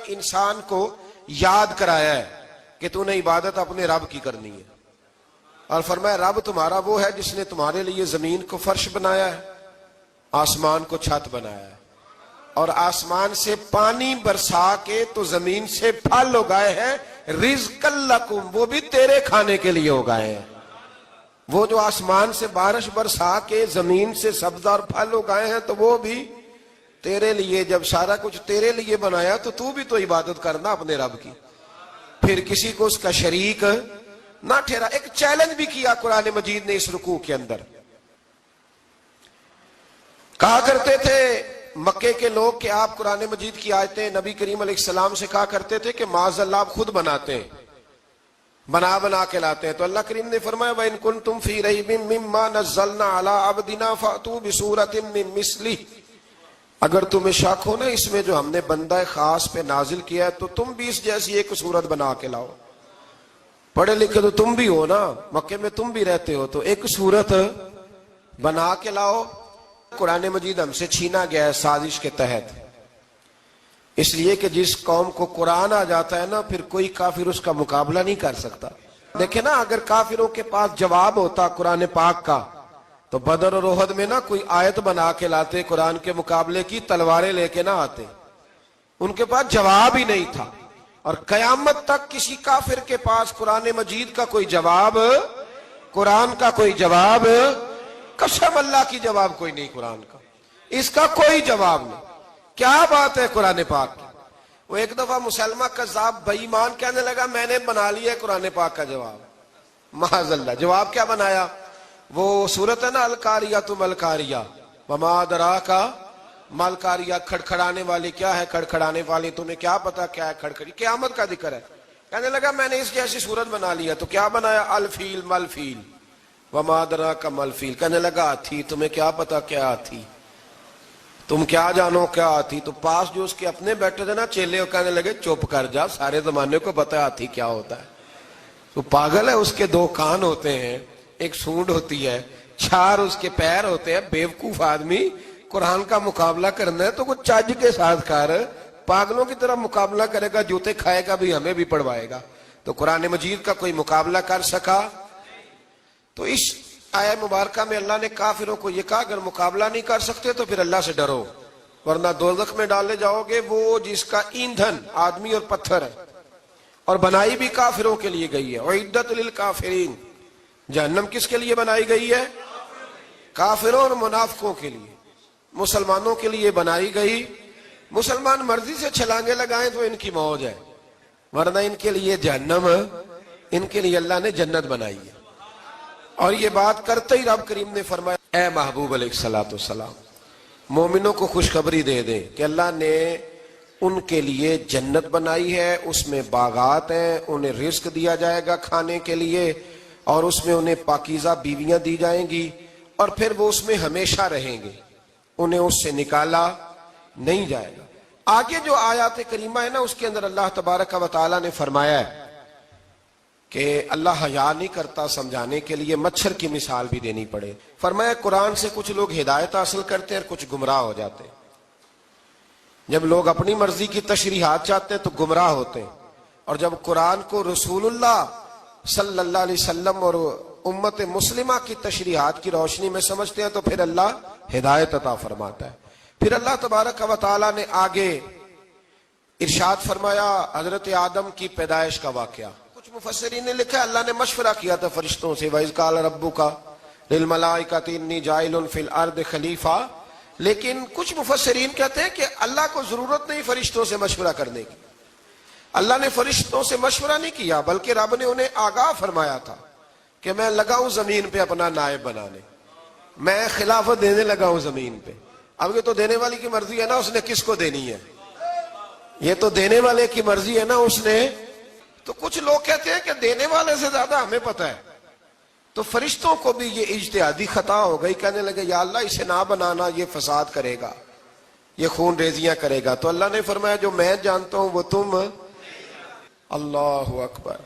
انسان کو یاد کرایا ہے کہ تو نے عبادت اپنے رب کی کرنی ہے، اور فرمایا رب تمہارا وہ ہے جس نے تمہارے لیے زمین کو فرش بنایا ہے، آسمان کو چھت بنایا ہے، اور آسمان سے پانی برسا کے تو زمین سے پھل اگائے ہیں، رزقا لکم، وہ بھی تیرے کھانے کے لیے اگائے ہیں۔ وہ جو آسمان سے بارش برسا کے زمین سے سبز اور پھل اگائے ہیں تو وہ بھی تیرے لیے۔ جب سارا کچھ تیرے لیے بنایا تو بھی تو عبادت کرنا اپنے رب کی، پھر کسی کو اس کا شریک نہ ٹھہرا۔ ایک چیلنج بھی کیا قرآن مجید نے اس رکوع کے اندر۔ کہا کرتے تھے مکے کے لوگ کہ آپ قرآن مجید کی آیتیں نبی کریم علیہ السلام سے کہا کرتے تھے کہ معاذ اللہ آپ خود بناتے ہیں، بنا کے لاتے ہیں، تو اللہ کریم نے فرمایا وَإِن كُنتُمْ فِي رَيْبٍ مِّمَّا نَزَّلْنَا عَلَىٰ عَبْدِنَا فَأْتُوا بِسُورَةٍ مِّن مِّثْلِهِ، اگر تمہیں شک ہو نا اس میں جو ہم نے بندہ خاص پہ نازل کیا ہے تو تم بھی اس جیسی ایک صورت بنا کے لاؤ۔ پڑھے لکھے تو تم بھی ہو نا، مکے میں تم بھی رہتے ہو، تو ایک صورت بنا کے لاؤ۔ قرآن مجید ہم سے چھینا گیا ہے سازش کے تحت، اس لیے کہ جس قوم کو قرآن آ جاتا ہے نا پھر کوئی کافر اس کا مقابلہ نہیں کر سکتا۔ دیکھیں نا اگر کافروں کے پاس جواب ہوتا قرآن پاک کا تو بدر اور احد میں نا کوئی آیت بنا کے لاتے، قرآن کے مقابلے کی تلواریں لے کے نہ آتے، ان کے پاس جواب ہی نہیں تھا۔ اور قیامت تک کسی کافر کے پاس قرآن مجید کا کوئی جواب، قرآن کا کوئی جواب، قسم اللہ کی جواب کوئی نہیں، قرآن کا اس کا کوئی جواب نہیں۔ کیا بات ہے قرآن پاک کی۔ وہ ایک دفعہ مسلمہ کذاب بے ایمان کہنے لگا میں نے بنا لیا ہے قرآن پاک کا جواب، معاذ اللہ۔ جواب کیا بنایا؟ وہ صورت ہے نا القاریۃ ما القاریۃ وما ادراک ما القاریۃ، کھڑکھڑانے والی کیا ہے، کھڑکھڑانے والی تمہیں کیا پتا کیا ہے کھڑکھڑی، قیامت کا ذکر ہے۔ کہنے لگا میں نے اس جیسی صورت بنا لیا، تو کیا بنایا؟ الفیل مل فیل وما ادراک ما الفیل۔ کہنے لگا ہاتھی، تمہیں کیا پتا کیا ہاتھی، تم کیا جانو کیا ہاتھی۔ تو پاس جو اس کے اپنے بیٹھے تھے نا چیلے، وہ کہنے لگے چپ کر جا، سارے زمانے کو پتا ہے ہاتھی کیا ہوتا ہے۔ تو پاگل ہے، اس کے دو کان ہوتے ہیں، ایک سونڈ ہوتی ہے، چار اس کے پیر ہوتے ہیں۔ بیوقوف آدمی قرآن کا مقابلہ کرنا ہے تو کچھ چج کے ساتھ کر، پاگلوں کی طرح مقابلہ کرے گا، جوتے کھائے گا بھی، ہمیں بھی پڑھوائے گا۔ تو قرآن مجید کا کوئی مقابلہ کر سکا؟ تو اس آیہ مبارکہ میں اللہ نے کافروں کو یہ کہا اگر مقابلہ نہیں کر سکتے تو پھر اللہ سے ڈرو، ورنہ دوزخ میں ڈالے جاؤ گے، وہ جس کا ایندھن آدمی اور پتھر ہے، اور بنائی بھی کافروں کے لیے گئی ہے۔ اعدت للکافرین، جہنم کس کے لیے بنائی گئی ہے؟ کافروں اور منافقوں کے لیے۔ مسلمانوں کے لیے بنائی گئی، مسلمان مرضی سے چھلانگے لگائیں تو ان کی موج ہے، ورنہ ان کے لیے جہنم، ان کے لیے اللہ نے جنت بنائی ہے۔ اور یہ بات کرتے ہی رب کریم نے فرمایا اے محبوب علیہ السلام مومنوں کو خوشخبری دے دیں کہ اللہ نے ان کے لیے جنت بنائی ہے، اس میں باغات ہیں، انہیں رزق دیا جائے گا کھانے کے لیے، اور اس میں انہیں پاکیزہ بیویاں دی جائیں گی، اور پھر وہ اس میں ہمیشہ رہیں گے، انہیں اس سے نکالا نہیں جائے گا۔ آگے جو آیات کریمہ ہے نا اس کے اندر اللہ تبارک و تعالیٰ نے فرمایا ہے کہ اللہ حیا نہیں کرتا سمجھانے کے لیے مچھر کی مثال بھی دینی پڑے۔ فرمایا قرآن سے کچھ لوگ ہدایت حاصل کرتے ہیں اور کچھ گمراہ ہو جاتے ہیں۔ جب لوگ اپنی مرضی کی تشریحات چاہتے ہیں تو گمراہ ہوتے ہیں، اور جب قرآن کو رسول اللہ صلی اللہ علیہ وسلم اور امت مسلمہ کی تشریحات کی روشنی میں سمجھتے ہیں تو پھر اللہ ہدایت عطا فرماتا ہے۔ پھر اللہ تبارک و تعالیٰ نے آگے ارشاد فرمایا حضرت آدم کی پیدائش کا واقعہ۔ کچھ مفسرین نے لکھا اللہ نے مشورہ کیا تھا فرشتوں سے، وَإِذْ قَالَ رَبُّكَ لِلْمَلَائِكَةِ إِنِّي جَاعِلٌ فِي الْأَرْضِ خَلِيفَةً، لیکن کچھ مفسرین کہتے ہیں کہ اللہ کو ضرورت نہیں فرشتوں سے مشورہ کرنے کی، اللہ نے فرشتوں سے مشورہ نہیں کیا، بلکہ رب نے انہیں آگاہ فرمایا تھا کہ میں لگا ہوں زمین پہ اپنا نائب بنانے، میں خلافت دینے لگا ہوں زمین پہ۔ اب یہ تو دینے والی کی مرضی ہے نا اس نے کس کو دینی ہے، یہ تو دینے والے کی مرضی ہے نا اس نے۔ تو کچھ لوگ کہتے ہیں کہ دینے والے سے زیادہ ہمیں پتہ ہے، تو فرشتوں کو بھی یہ اجتہادی خطا ہو گئی، کہنے لگے یا اللہ اسے نہ بنانا، یہ فساد کرے گا، یہ خون ریزیاں کرے گا۔ تو اللہ نے فرمایا جو میں جانتا ہوں وہ تم، اللہ اکبر۔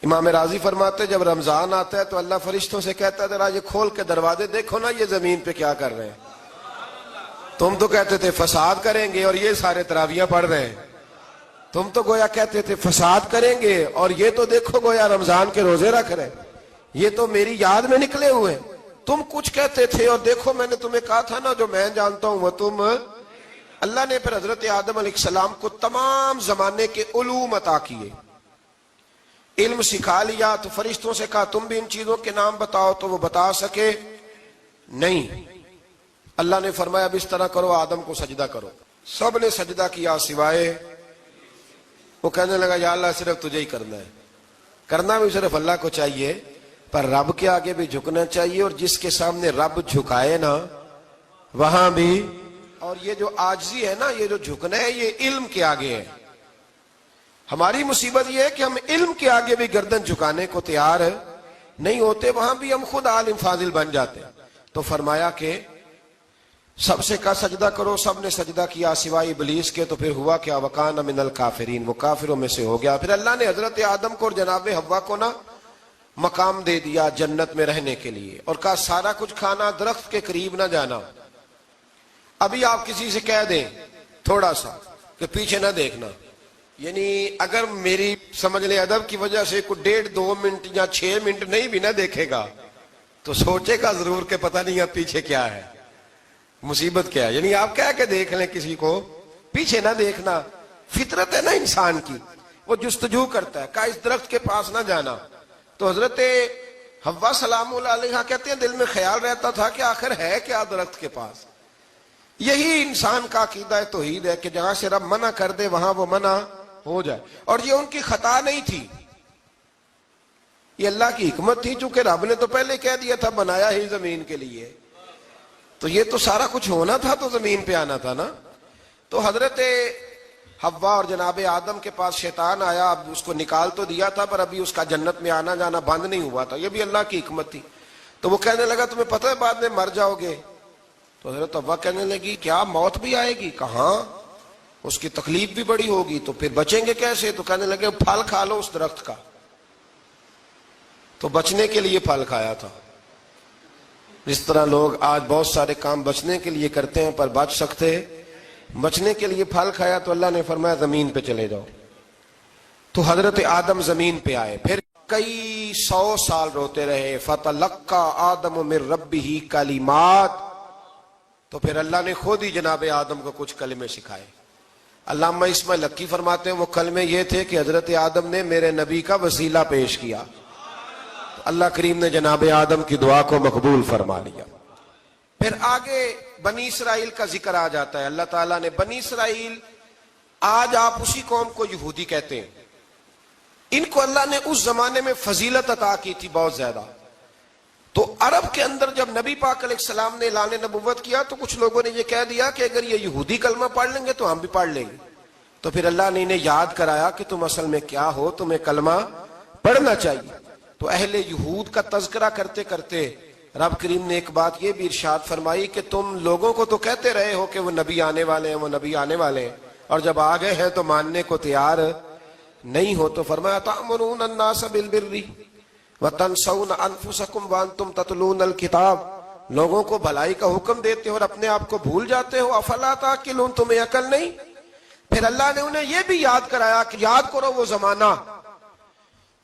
امام راضی فرماتے جب رمضان آتا ہے تو اللہ فرشتوں سے کہتا ہے ذرا یہ کھول کے دروازے دیکھو نا یہ زمین پہ کیا کر رہے ہیں، تم تو کہتے تھے فساد کریں گے اور یہ سارے تراویحاں پڑھ رہے ہیں، تم تو گویا کہتے تھے فساد کریں گے، اور یہ تو دیکھو گویا رمضان کے روزے رکھ رہے، یہ تو میری یاد میں نکلے ہوئے۔ تم کچھ کہتے تھے اور دیکھو میں نے تمہیں کہا تھا نا جو میں جانتا ہوں وہ تم۔ اللہ نے پھر حضرت آدم علیہ السلام کو تمام زمانے کے علوم عطا کیے، علم سکھا لیا۔ تو فرشتوں سے کہا تم بھی ان چیزوں کے نام بتاؤ، تو وہ بتا سکے نہیں۔ اللہ نے فرمایا اب اس طرح کرو، آدم کو سجدہ کرو۔ سب نے سجدہ کیا سوائے، وہ کہنے لگا یا اللہ صرف تجھے ہی کرنا ہے۔ کرنا بھی صرف اللہ کو چاہیے، پر رب کے آگے بھی جھکنا چاہیے، اور جس کے سامنے رب جھکائے نا وہاں بھی۔ اور یہ جو عاجزی ہے نا، یہ جو جھکنا ہے، یہ علم کے آگے ہے۔ ہماری مصیبت یہ ہے کہ ہم علم کے آگے بھی گردن جھکانے کو تیار نہیں ہوتے، وہاں بھی ہم خود عالم فاضل بن جاتے ہیں۔ تو فرمایا کہ سب سے کہا سجدہ کرو، سب نے سجدہ کیا سوائے ابلیس کے۔ تو پھر ہوا کیا، وکان من الکافرین، وہ کافروں میں سے ہو گیا۔ پھر اللہ نے حضرت آدم کو اور جناب حوا کو نا مقام دے دیا جنت میں رہنے کے لیے، اور کہا سارا کچھ کھانا، درخت کے قریب نہ جانا۔ ابھی آپ کسی سے کہہ دیں تھوڑا سا کہ پیچھے نہ دیکھنا، یعنی اگر میری سمجھ لیں ادب کی وجہ سے کوئی 1.5-2 منٹ یا 6 منٹ نہیں بھی نہ دیکھے گا تو سوچے گا ضرور کہ پتہ نہیں اب پیچھے کیا ہے، مصیبت کیا ہے۔ یعنی آپ کہہ کے دیکھ لیں کسی کو، پیچھے نہ دیکھنا، فطرت ہے نا انسان کی، وہ جستجو کرتا ہے، کہا اس درخت کے پاس نہ جانا۔ تو حضرت حوا سلام اللہ علیہ کہتے ہیں دل میں خیال رہتا تھا کہ آخر ہے کیا درخت کے پاس۔ یہی انسان کا عقیدہ توحید ہے کہ جہاں سے رب منع کر دے وہاں وہ منع ہو جائے، اور یہ ان کی خطا نہیں تھی، یہ اللہ کی حکمت تھی، چونکہ رب نے تو پہلے کہہ دیا تھا بنایا ہی زمین کے لیے، تو یہ تو سارا کچھ ہونا تھا تو زمین پہ آنا تھا نا۔ تو حضرت حوا اور جناب آدم کے پاس شیطان آیا، اب اس کو نکال تو دیا تھا پر ابھی اس کا جنت میں آنا جانا بند نہیں ہوا تھا، یہ بھی اللہ کی حکمت تھی۔ تو وہ کہنے لگا تمہیں پتہ ہے بعد میں مر جاؤ گے؟ تو حضرت حوا کہنے لگی کیا موت بھی آئے گی؟ کہاں، اس کی تکلیف بھی بڑی ہوگی، تو پھر بچیں گے کیسے؟ تو کہنے لگے پھل کھا لو اس درخت کا۔ تو بچنے کے لیے پھل کھایا تھا، جس طرح لوگ آج بہت سارے کام بچنے کے لیے کرتے ہیں پر بچ سکتے، بچنے کے لیے پھل کھایا تو اللہ نے فرمایا زمین پہ چلے جاؤ۔ تو حضرت آدم زمین پہ آئے، پھر کئی 100 سال روتے رہے۔ فَتَلَقَّى آدَمُ مِن رَبِّهِ کَلِمَاتٍ، تو پھر اللہ نے خود ہی جناب آدم کو کچھ کلمے سکھائے۔ علامہ اسماعیل حقی فرماتے ہیں وہ کلمے یہ تھے کہ حضرت آدم نے میرے نبی کا وسیلہ پیش کیا، اللہ کریم نے جناب آدم کی دعا کو مقبول فرما لیا۔ پھر آگے بنی اسرائیل کا ذکر آ جاتا ہے۔ اللہ تعالیٰ نے بنی اسرائیل، آج آپ اسی قوم کو یہودی کہتے ہیں، ان کو اللہ نے اس زمانے میں فضیلت عطا کی تھی بہت زیادہ۔ تو عرب کے اندر جب نبی پاک علیہ السلام نے اعلان نبوت کیا تو کچھ لوگوں نے یہ کہہ دیا کہ اگر یہ یہودی کلمہ پڑھ لیں گے تو ہم بھی پڑھ لیں گے۔ تو پھر اللہ نے انہیں یاد کرایا کہ تم اصل میں کیا ہو، تمہیں کلمہ پڑھنا چاہیے۔ تو اہل یہود کا تذکرہ کرتے کرتے رب کریم نے ایک بات یہ بھی ارشاد فرمائی کہ تم لوگوں کو تو کہتے رہے ہو کہ وہ نبی آنے والے ہیں، وہ نبی آنے والے ہیں، اور جب آ گئے ہیں تو ماننے کو تیار نہیں ہو۔ تو فرمایا تأمرون الناس بالبر وتنسون انفسکم وانتم تتلون الکتاب، لوگوں کو بھلائی کا حکم دیتے ہو اور اپنے آپ کو بھول جاتے ہو، افلا تعقلون، تمہیں عقل نہیں؟ پھر اللہ نے انہیں یہ بھی یاد کرایا کہ یاد کرو وہ زمانہ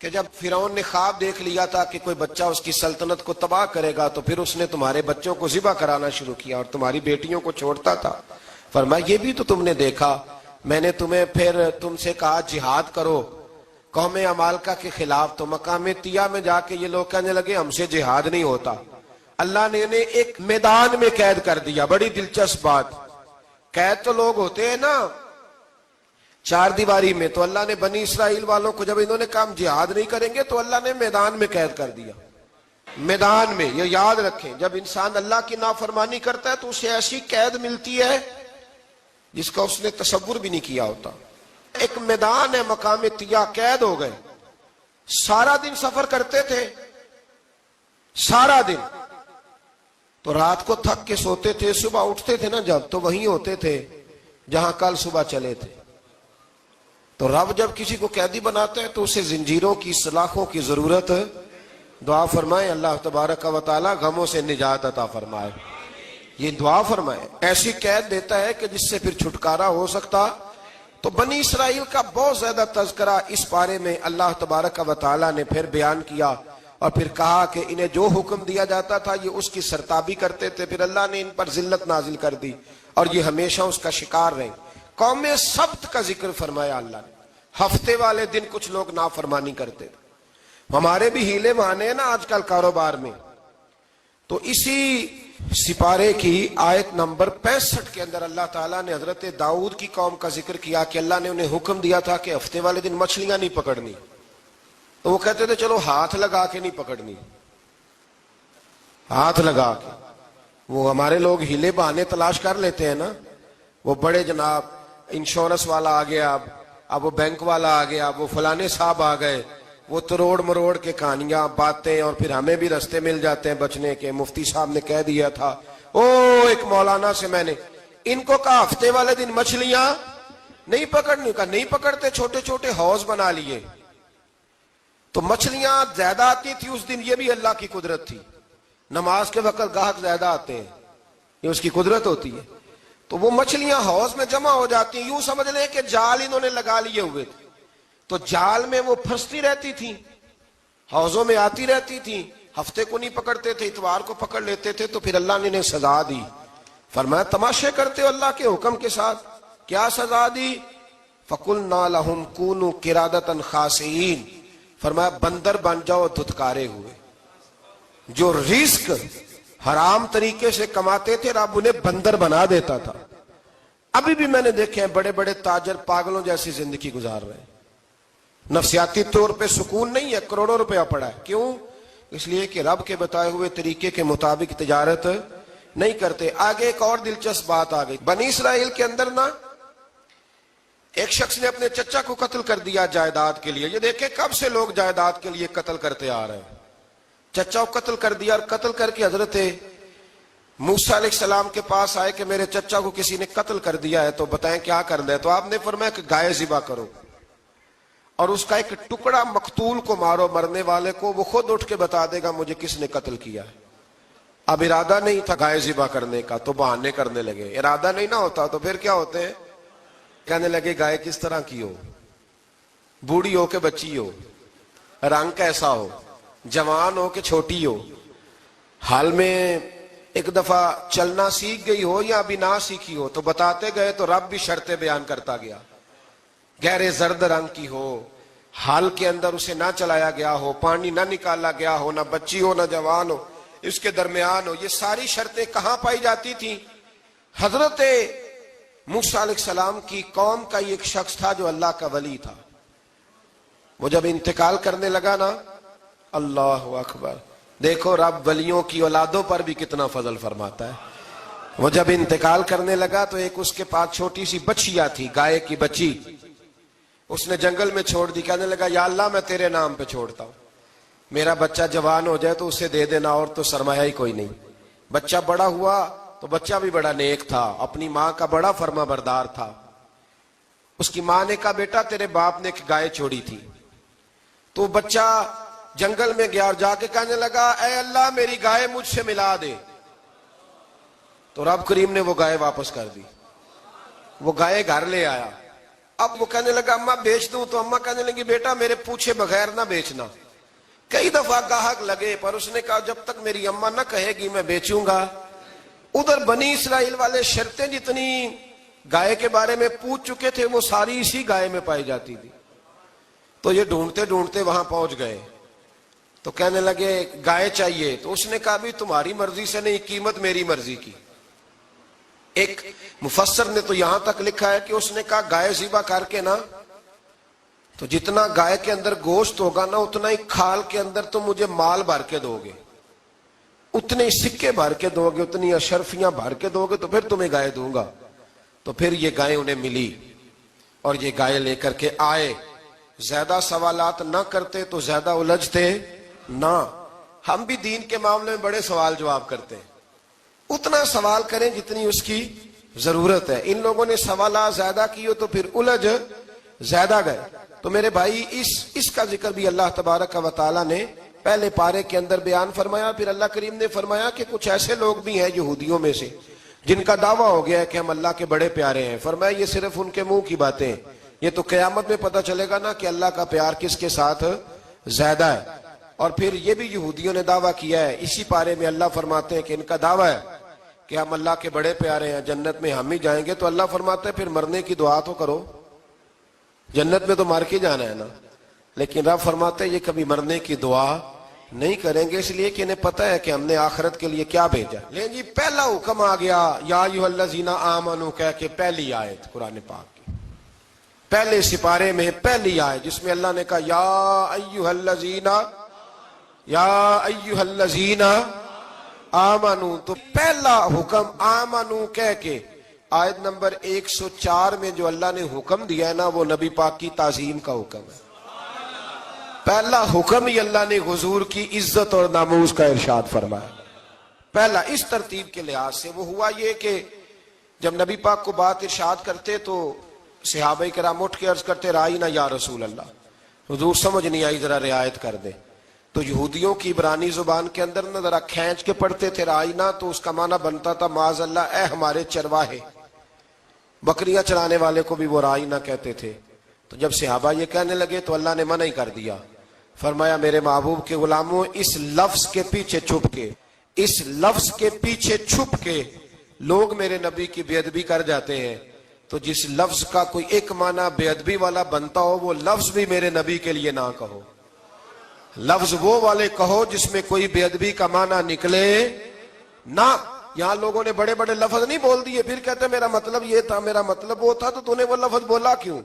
کہ جب فرعون نے خواب دیکھ لیا تھا کہ کوئی بچہ اس کی سلطنت کو تباہ کرے گا، تو پھر اس نے تمہارے بچوں کو ذبح کرانا شروع کیا اور تمہاری بیٹیوں کو چھوڑتا تھا۔ فرمایا یہ بھی تو تم نے دیکھا، میں نے تمہیں پھر تم سے کہا جہاد کرو قوم عمالقہ کے خلاف، تو مقام طیہ میں جا کے یہ لوگ کہنے لگے ہم سے جہاد نہیں ہوتا۔ اللہ نے انہیں ایک میدان میں قید کر دیا۔ بڑی دلچسپ بات، قید تو لوگ ہوتے ہیں نا چار دیواری میں، تو اللہ نے بنی اسرائیل والوں کو جب انہوں نے کہا جہاد نہیں کریں گے تو اللہ نے میدان میں قید کر دیا۔ میدان میں، یہ یاد رکھیں، جب انسان اللہ کی نافرمانی کرتا ہے تو اسے ایسی قید ملتی ہے جس کا اس نے تصور بھی نہیں کیا ہوتا۔ ایک میدان ہے مقام طیہ، قید ہو گئے، سارا دن سفر کرتے تھے، سارا دن، تو رات کو تھک کے سوتے تھے، صبح اٹھتے تھے نا جب، تو وہیں ہوتے تھے جہاں کل صبح چلے تھے۔ تو رب جب کسی کو قیدی بناتا ہے تو اسے زنجیروں کی، سلاخوں کی ضرورت، دعا فرمائے اللہ تبارک و تعالی غموں سے نجات عطا فرمائے، یہ دعا فرمائے۔ ایسی قید دیتا ہے کہ جس سے پھر چھٹکارا ہو سکتا۔ تو بنی اسرائیل کا بہت زیادہ تذکرہ اس پارے میں اللہ تبارک و تعالیٰ نے پھر بیان کیا، اور پھر کہا کہ انہیں جو حکم دیا جاتا تھا یہ اس کی سرتابی کرتے تھے، پھر اللہ نے ان پر ذلت نازل کر دی اور یہ ہمیشہ اس کا شکار رہے۔ قوم سبت کا ذکر فرمایا اللہ نے، ہفتے والے دن کچھ لوگ نافرمانی کرتے تھے۔ ہمارے بھی ہیلے مانے ہیں نا آج کل کاروبار میں، تو اسی سپارے کی آیت نمبر 65 کے اندر اللہ تعالیٰ نے حضرت داؤد کی قوم کا ذکر کیا کہ اللہ نے انہیں حکم دیا تھا کہ ہفتے والے دن مچھلیاں نہیں پکڑنی، تو وہ کہتے تھے چلو ہاتھ لگا کے نہیں پکڑنی، ہاتھ لگا کے۔ وہ ہمارے لوگ ہیلے بہانے تلاش کر لیتے ہیں نا، وہ بڑے جناب انشورنس والا آ گیا، اب وہ بینک والا آ گیا، وہ فلانے صاحب آ گئے، وہ تروڑ مروڑ کے کہانیاں باتیں، اور پھر ہمیں بھی رستے مل جاتے ہیں بچنے کے۔ مفتی صاحب نے کہہ دیا تھا، ایک مولانا سے میں نے ان کو کہا ہفتے والے دن مچھلیاں نہیں پکڑنی، کہا نہیں پکڑتے، چھوٹے چھوٹے حوض بنا لیے تو مچھلیاں زیادہ آتی تھی اس دن۔ یہ بھی اللہ کی قدرت تھی، نماز کے وقت گاہک زیادہ آتے ہیں، یہ اس کی قدرت ہوتی ہے۔ تو وہ مچھلیاں حوض میں جمع ہو جاتی ہیں، یوں سمجھ لیں کہ جال انہوں نے لگا لیے ہوئے تھے، تو جال میں وہ پھنستی رہتی تھی، حوضوں میں آتی رہتی تھی۔ ہفتے کو نہیں پکڑتے تھے، اتوار کو پکڑ لیتے تھے، تو پھر اللہ نے انہیں سزا دی۔ فرمایا تماشے کرتے ہو اللہ کے حکم کے ساتھ، کیا سزا دی؟ فَقُلْنَا لَهُمْ كُونُوا قِرَادَةً خَاسِئِينَ، فرمایا بندر بن جاؤ دھتکارے ہوئے۔ جو رزق حرام طریقے سے کماتے تھے رب انہیں بندر بنا دیتا تھا۔ ابھی بھی میں نے دیکھے ہیں بڑے بڑے تاجر پاگلوں جیسی زندگی گزار رہے ہیں، نفسیاتی طور پہ سکون نہیں ہے، کروڑوں روپیہ پڑا ہے۔ کیوں؟ اس لیے کہ رب کے بتائے ہوئے طریقے کے مطابق تجارت نہیں کرتے۔ آگے ایک اور دلچسپ بات آ گئی، بنی اسرائیل کے اندر نا ایک شخص نے اپنے چچا کو قتل کر دیا جائیداد کے لیے۔ یہ دیکھیں کب سے لوگ جائیداد کے لیے قتل کرتے آ رہے ہیں۔ چچا کو قتل کر دیا، اور قتل کر کے حضرت موسیٰ علیہ السلام کے پاس آئے کہ میرے چچا کو کسی نے قتل کر دیا ہے، تو بتائیں کیا کرنا ہے؟ تو آپ نے فرمایا کہ گائے ذبح کرو، اور اس کا ایک ٹکڑا مقتول کو مارو، مرنے والے کو، وہ خود اٹھ کے بتا دے گا مجھے کس نے قتل کیا ہے۔ اب ارادہ نہیں تھا گائے ذبح کرنے کا، تو بہانے کرنے لگے۔ ارادہ نہیں نہ ہوتا تو پھر کیا ہوتے ہیں؟ کہنے لگے گائے کس طرح کی ہو، بوڑھی ہو کہ بچی ہو، رنگ کیسا ہو، جوان ہو کہ چھوٹی ہو، حال میں ایک دفعہ چلنا سیکھ گئی ہو یا ابھی نہ سیکھی ہو۔ تو بتاتے گئے تو رب بھی شرطیں بیان کرتا گیا، گہرے زرد رنگ کی ہو، حال کے اندر اسے نہ چلایا گیا ہو، پانی نہ نکالا گیا ہو، نہ بچی ہو نہ جوان ہو، اس کے درمیان ہو۔ یہ ساری شرطیں کہاں پائی جاتی تھیں؟ حضرت موسیٰ علیہ السلام کی قوم کا ایک شخص تھا جو اللہ کا ولی تھا۔ وہ جب انتقال کرنے لگا نا، اللہ اکبر، دیکھو رب ولیوں کی اولادوں پر بھی کتنا فضل فرماتا ہے۔ وہ جب انتقال کرنے لگا تو ایک اس کے پاس چھوٹی سی بچیا تھی، گائے کی بچی، اس نے جنگل میں چھوڑ دی۔ کہنے لگا یا اللہ میں تیرے نام پہ چھوڑتا ہوں، میرا بچہ جوان ہو جائے تو اسے دے دینا، اور تو سرمایہ ہی کوئی نہیں۔ بچہ بڑا ہوا تو بچہ بھی بڑا نیک تھا، اپنی ماں کا بڑا فرما بردار تھا۔ اس کی ماں نے کہا بیٹا تیرے باپ نے ایک گائے چھوڑی تھی۔ تو بچہ جنگل میں گیا اور جا کے کہنے لگا اے اللہ میری گائے مجھ سے ملا دے۔ تو رب کریم نے وہ گائے واپس کر دی، وہ گائے گھر لے آیا۔ اب وہ کہنے لگا اماں بیچ دوں، تو اماں کہنے لگی بیٹا میرے پوچھے بغیر نہ بیچنا۔ کئی دفعہ گاہک لگے پر اس نے کہا جب تک میری اماں نہ کہے گی میں بیچوں گا۔ ادھر بنی اسرائیل والے شرطیں جتنی گائے کے بارے میں پوچھ چکے تھے وہ ساری اسی گائے میں پائی جاتی تھی۔ تو یہ ڈھونڈتے ڈھونڈتے وہاں پہنچ گئے، تو کہنے لگے گائے چاہیے۔ تو اس نے کہا بھی تمہاری مرضی سے نہیں، قیمت میری مرضی کی۔ ایک مفسر نے تو یہاں تک لکھا ہے کہ اس نے کہا گائے ذبح کر کے نا، تو جتنا گائے کے اندر گوشت ہوگا نا اتنا ہی کھال کے اندر تم مجھے مال بھر کے دو گے، اتنے ہی سکے بھر کے دو گے، اتنی اشرفیاں بھر کے دو گے، تو پھر تمہیں گائے دوں گا۔ تو پھر یہ گائے انہیں ملی اور یہ گائے لے کر کے آئے۔ زیادہ سوالات نہ کرتے تو زیادہ الجھتے نہ۔ ہم بھی دین کے معاملے میں بڑے سوال جواب کرتے ہیں، اتنا سوال کریں جتنی اس کی ضرورت ہے۔ ان لوگوں نے سوالات زیادہ کیے تو پھر الجھ زیادہ گئے۔ تو میرے بھائی اس کا ذکر بھی اللہ تبارک و تعالیٰ نے پہلے پارے کے اندر بیان فرمایا۔ پھر اللہ کریم نے فرمایا کہ کچھ ایسے لوگ بھی ہیں یہودیوں میں سے جن کا دعویٰ ہو گیا ہے کہ ہم اللہ کے بڑے پیارے ہیں۔ فرمایا یہ صرف ان کے منہ کی باتیں ہیں، یہ تو قیامت میں پتہ چلے گا نا کہ اللہ کا پیار کس کے ساتھ زیادہ ہے۔ اور پھر یہ بھی یہودیوں نے دعویٰ کیا ہے، اسی پارے میں اللہ فرماتے ہیں کہ ان کا دعویٰ ہے کہ ہم اللہ کے بڑے پیارے ہیں، جنت میں ہم ہی جائیں گے۔ تو اللہ فرماتا ہے پھر مرنے کی دعا تو کرو، جنت میں تو مر کے جانا ہے نا۔ لیکن رب فرماتے ہیں یہ کبھی مرنے کی دعا نہیں کریں گے، اس لیے کہ انہیں پتہ ہے کہ ہم نے آخرت کے لیے کیا بھیجا۔ لیکن جی پہلا حکم آ گیا یا ایھا الذین آمنوا کہہ کے، پہلی آیت قرآن پاک کی پہلے سپارے میں پہلی آیت جس میں اللہ نے کہا یا ایھا الذین آمنوا، تو پہلا حکم آمنوا کہہ کے آیت نمبر 104 میں جو اللہ نے حکم دیا ہے نا، وہ نبی پاک کی تعظیم کا حکم ہے۔ پہلا حکم ہی اللہ نے حضور کی عزت اور ناموس کا ارشاد فرمایا۔ پہلا اس ترتیب کے لحاظ سے وہ ہوا یہ کہ جب نبی پاک کو بات ارشاد کرتے تو صحابہ کرام اٹھ کے عرض کرتے رائینا یا رسول اللہ، حضور سمجھ نہیں آئی ذرا رعایت کر دے۔ تو یہودیوں کی عبرانی زبان کے اندر نہ ذرا کھینچ کے پڑھتے تھے رائینا، تو اس کا معنی بنتا تھا معاذ اللہ اے ہمارے چرواہے، بکریاں چرانے والے کو بھی وہ رائینا کہتے تھے۔ تو جب صحابہ یہ کہنے لگے تو اللہ نے منع ہی کر دیا، فرمایا میرے محبوب کے غلاموں، اس لفظ کے پیچھے چھپ کے، اس لفظ کے پیچھے چھپ کے لوگ میرے نبی کی بے ادبی کر جاتے ہیں، تو جس لفظ کا کوئی ایک معنی بے ادبی والا بنتا ہو وہ لفظ بھی میرے نبی کے لیے نہ کہو، لفظ وہ والے کہو جس میں کوئی بے ادبی کا معنی نکلے نہ۔ یہاں لوگوں نے بڑے بڑے لفظ نہیں بول دیے، پھر کہتے میرا مطلب یہ تھا، میرا مطلب وہ تھا، تو نے وہ لفظ بولا کیوں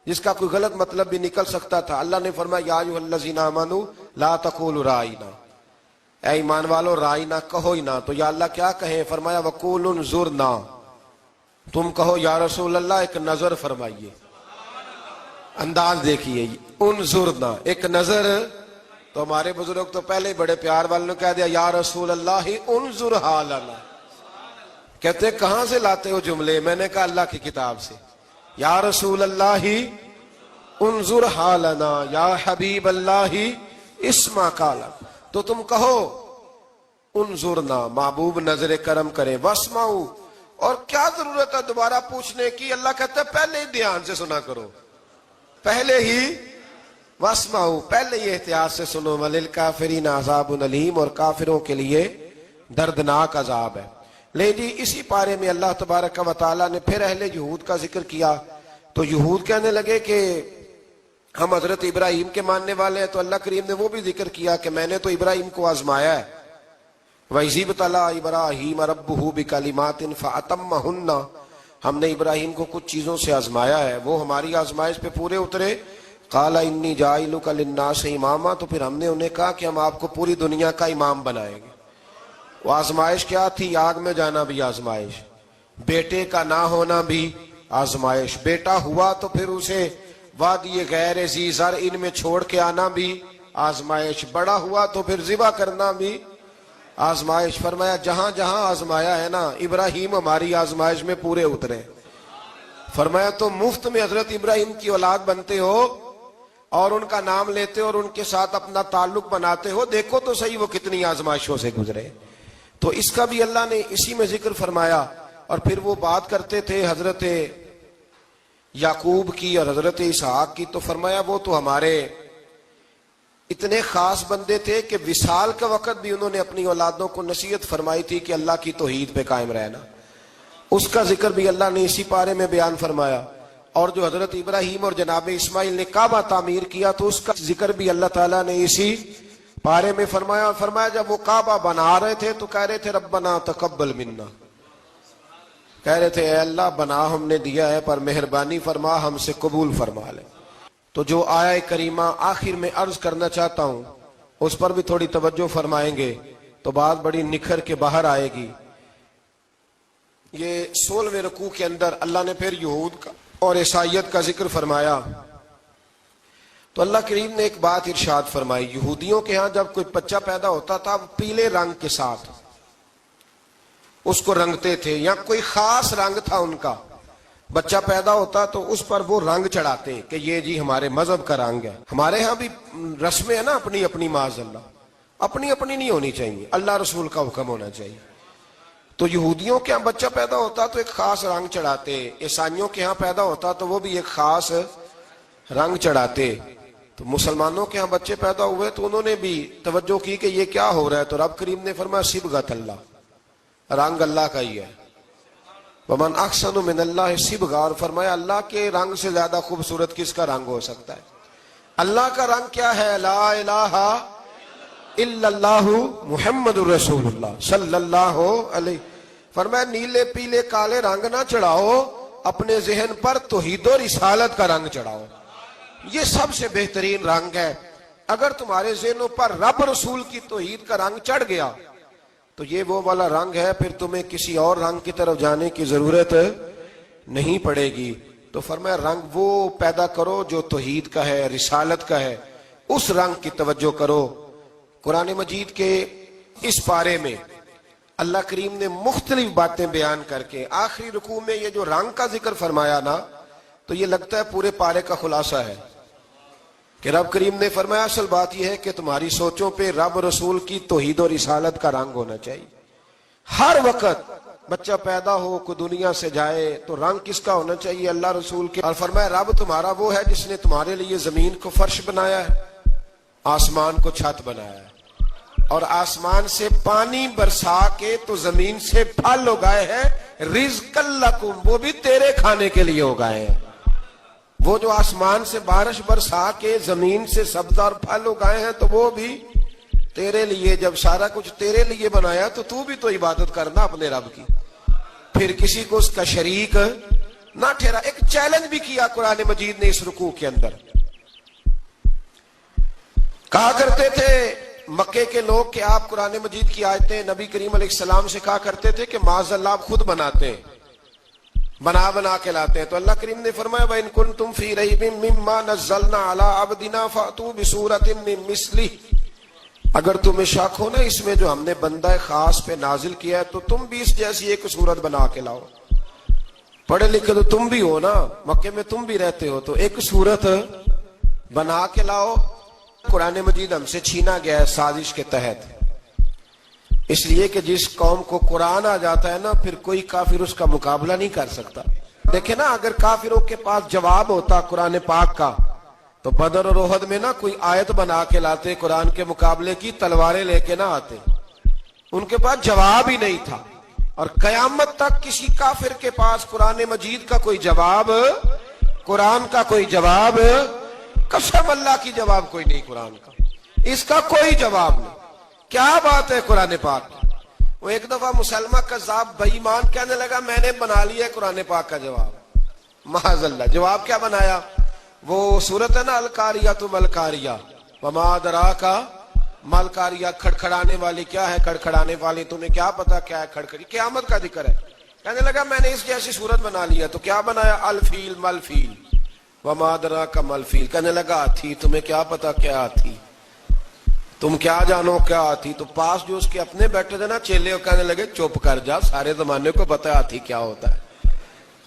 جس کا کوئی غلط مطلب بھی نکل سکتا تھا۔ اللہ نے فرمایا یا ایھا الذین آمنوا لا تقولوا رائینا، اے ایمان والو رائینا کہو ہی نہ۔ تو یا اللہ کیا کہیں؟ فرمایا وقولوا انظرنا، تم کہو یا رسول اللہ ایک نظر فرمائیے، انداز دیکھیے، انظرنا ایک نظر۔ تو ہمارے بزرگ تو پہلے ہی بڑے پیار والوں نے کہہ دیا یا رسول اللہ انظر حالنا، کہتے کہاں سے لاتے ہو جملے؟ میں نے کہا اللہ کی کتاب سے، یا رسول اللہ انظر حالنا یا حبیب اللہ اسمع قالا، تو تم کہو انظرنا، محبوب نظر کرم کرے، واسمعوا، اور کیا ضرورت ہے دوبارہ پوچھنے کی؟ اللہ کہتا ہے پہلے ہی دھیان سے سنا کرو، پہلے ہی واسمعوا، پہلے ہی احتیاط سے سنو، وللکافرین عذاب علیم، اور کافروں کے لیے دردناک عذاب ہے۔ لیکن جی اسی پارے میں اللہ تبارک و تعالیٰ نے پھر اہل یہود کا ذکر کیا، تو یہود کہنے لگے کہ ہم حضرت ابراہیم کے ماننے والے ہیں، تو اللہ کریم نے وہ بھی ذکر کیا کہ میں نے تو ابراہیم کو آزمایا ہے، وَإِذِ ابْتَلَىٰ إِبْرَاهِيمَ رَبُّهُ بِكَلِمَاتٍ فَأَتَمَّهُنَّ، ہم نے ابراہیم کو کچھ چیزوں سے آزمایا ہے، وہ ہماری آزمائش پہ پورے اترے۔ قَالَ إِنِّي جَاعِلُكَ لِلنَّاسِ إِمَامًا، تو پھر ہم نے انہیں کہا کہ ہم آپ کو پوری دنیا کا امام بنائیں گے۔ وہ آزمائش کیا تھی؟ آگ میں جانا بھی آزمائش، بیٹے کا نہ ہونا بھی آزمائش، بیٹا ہوا تو پھر اسے وادی غیر ذی زرع ان میں چھوڑ کے آنا بھی آزمائش، بڑا ہوا تو پھر ذبح کرنا بھی آزمائش۔ فرمایا جہاں جہاں آزمایا ہے نا، ابراہیم ہماری آزمائش میں پورے اترے۔ فرمایا تو مفت میں حضرت ابراہیم کی اولاد بنتے ہو اور ان کا نام لیتے ہو اور ان کے ساتھ اپنا تعلق بناتے ہو، دیکھو تو صحیح وہ کتنی آزمائشوں سے گزرے۔ تو اس کا بھی اللہ نے اسی میں ذکر فرمایا۔ اور پھر وہ بات کرتے تھے حضرت یعقوب کی اور حضرت اسحاق کی، تو فرمایا وہ تو ہمارے اتنے خاص بندے تھے کہ وصال کا وقت بھی انہوں نے اپنی اولادوں کو نصیحت فرمائی تھی کہ اللہ کی توحید پہ قائم رہنا، اس کا ذکر بھی اللہ نے اسی پارے میں بیان فرمایا۔ اور جو حضرت ابراہیم اور جناب اسماعیل نے کعبہ تعمیر کیا تو اس کا ذکر بھی اللہ تعالیٰ نے اسی پارے میں فرمایا۔ فرمایا جب وہ کعبہ بنا رہے تھے تو کہہ رہے تھے ربنا تقبل منا، کہہ رہے تھے اے اللہ بنا ہم نے دیا ہے پر مہربانی فرما ہم سے قبول فرما لے۔ تو جو آیہ کریمہ آخر میں عرض کرنا چاہتا ہوں اس پر بھی تھوڑی توجہ فرمائیں گے تو بات بڑی نکھر کے باہر آئے گی۔ یہ 16ویں رکوع کے اندر اللہ نے پھر یہود کا اور عیسائیت کا ذکر فرمایا، تو اللہ کریم نے ایک بات ارشاد فرمائی، یہودیوں کے ہاں جب کوئی بچہ پیدا ہوتا تھا پیلے رنگ کے ساتھ اس کو رنگتے تھے، یا کوئی خاص رنگ تھا ان کا، بچہ پیدا ہوتا تو اس پر وہ رنگ چڑھاتے کہ یہ جی ہمارے مذہب کا رنگ ہے۔ ہمارے ہاں بھی رسمیں ہیں نا اپنی اپنی، معاذ اللہ اپنی اپنی نہیں ہونی چاہیے، اللہ رسول کا حکم ہونا چاہیے۔ تو یہودیوں کے ہاں بچہ پیدا ہوتا تو ایک خاص رنگ چڑھاتے، عیسائیوں کے ہاں پیدا ہوتا تو وہ بھی ایک خاص رنگ چڑھاتے. تو مسلمانوں کے ہاں بچے پیدا ہوئے تو انہوں نے بھی توجہ کی کہ یہ کیا ہو رہا ہے. تو رب کریم نے فرمایا صبغۃ اللہ، رنگ اللہ کا ہی ہے. ومن احسن من اللہ صبغہ، اور فرمایا اللہ کے رنگ سے زیادہ خوبصورت کس کا رنگ ہو سکتا ہے. اللہ کا رنگ کیا ہے؟ لا الہ الا اللہ محمد الرسول اللہ صلی اللہ علیہ. فرمایا نیلے پیلے کالے رنگ نہ چڑھاؤ، اپنے ذہن پر توحید و رسالت کا رنگ چڑھاؤ. یہ سب سے بہترین رنگ ہے. اگر تمہارے ذہنوں پر رب رسول کی توحید کا رنگ چڑھ گیا تو یہ وہ والا رنگ ہے، پھر تمہیں کسی اور رنگ کی طرف جانے کی ضرورت نہیں پڑے گی. تو فرمایا رنگ وہ پیدا کرو جو توحید کا ہے، رسالت کا ہے، اس رنگ کی توجہ کرو. قرآن مجید کے اس پارے میں اللہ کریم نے مختلف باتیں بیان کر کے آخری رکوع میں یہ جو رنگ کا ذکر فرمایا نا، تو یہ لگتا ہے پورے پارے کا خلاصہ ہے کہ رب کریم نے فرمایا اصل بات یہ ہے کہ تمہاری سوچوں پہ رب رسول کی توحید و رسالت کا رنگ ہونا چاہیے. ہر وقت بچہ پیدا ہو، کوئی دنیا سے جائے تو رنگ کس کا ہونا چاہیے؟ اللہ رسول کے. اور فرمایا رب تمہارا وہ ہے جس نے تمہارے لیے زمین کو فرش بنایا ہے، آسمان کو چھت بنایا ہے، اور آسمان سے پانی برسا کے تو زمین سے پھل اگائے ہیں، رزقا لکم، وہ بھی تیرے کھانے کے لیے اگائے ہیں. وہ جو آسمان سے بارش برسا کے زمین سے سبز اور پھل اگائے ہیں تو وہ بھی تیرے لیے. جب سارا کچھ تیرے لیے بنایا تو بھی تو عبادت کرنا اپنے رب کی، پھر کسی کو اس کا شریک نہ ٹھہرا. ایک چیلنج بھی کیا قرآن مجید نے اس رکوع کے اندر. کہا کرتے تھے مکے کے لوگ کہ آپ قرآن مجید کی آیتیں نبی کریم علیہ السلام سے کہا کرتے تھے کہ معاذ اللہ آپ خود بناتے ہیں، بنا کے لاتے ہیں. تو اللہ کریم نے فرمایا وَإِن كُنتُمْ فِي رَيْبٍ مِّمَّا نَزَّلْنَا عَلَىٰ عَبْدِنَا فَأْتُوا بِسُورَةٍ مِّن مِّثْلِهِ، اگر تمہیں شک ہو نا اس میں جو ہم نے بندہ خاص پہ نازل کیا ہے تو تم بھی اس جیسی ایک صورت بنا کے لاؤ. پڑھے لکھے تو تم بھی ہو نا، مکے میں تم بھی رہتے ہو، تو ایک صورت بنا کے لاؤ. قرآن مجید ہم سے چھینا گیا ہے سازش کے تحت، اس لیے کہ جس قوم کو قرآن آ جاتا ہے نا پھر کوئی کافر اس کا مقابلہ نہیں کر سکتا. دیکھیں نا اگر کافروں کے پاس جواب ہوتا قرآن پاک کا تو بدر اور احد میں نا کوئی آیت بنا کے لاتے قرآن کے مقابلے کی، تلواریں لے کے نہ آتے. ان کے پاس جواب ہی نہیں تھا. اور قیامت تک کسی کافر کے پاس قرآن مجید کا کوئی جواب، قرآن کا کوئی جواب، قسم اللہ کی جواب کوئی نہیں. قرآن کا اس کا کوئی جواب نہیں. کیا بات ہے قرآن پاک. وہ ایک دفعہ مسلمہ کذاب بے ایمان کہنے لگا میں نے بنا لیا ہے قرآن پاک کا جواب. معاذ اللہ. جواب کیا بنایا؟ وہ سورت ہے نا القاریۃ ملقاریہ وما ادراک ملقاریہ، کھڑکھڑانے والی. کیا ہے کھڑکھڑانے والی؟ تمہیں کیا پتا کیا ہے کھڑکھڑی؟ قیامت کا ذکر ہے. کہنے لگا میں نے اس جیسی صورت بنا لیا. تو کیا بنایا؟ الفیل ملفیل وما ادراک ملفیل. کہنے لگا ہاتھی. تمہیں کیا پتا کیا ہاتھی؟ تم کیا جانو کیا ہاتھی؟ تو پاس جو اس کے اپنے بیٹھے تھے نا چیلے، کہنے لگے چپ کر جا، سارے زمانے کو پتا ہے ہاتھی کیا ہوتا ہے.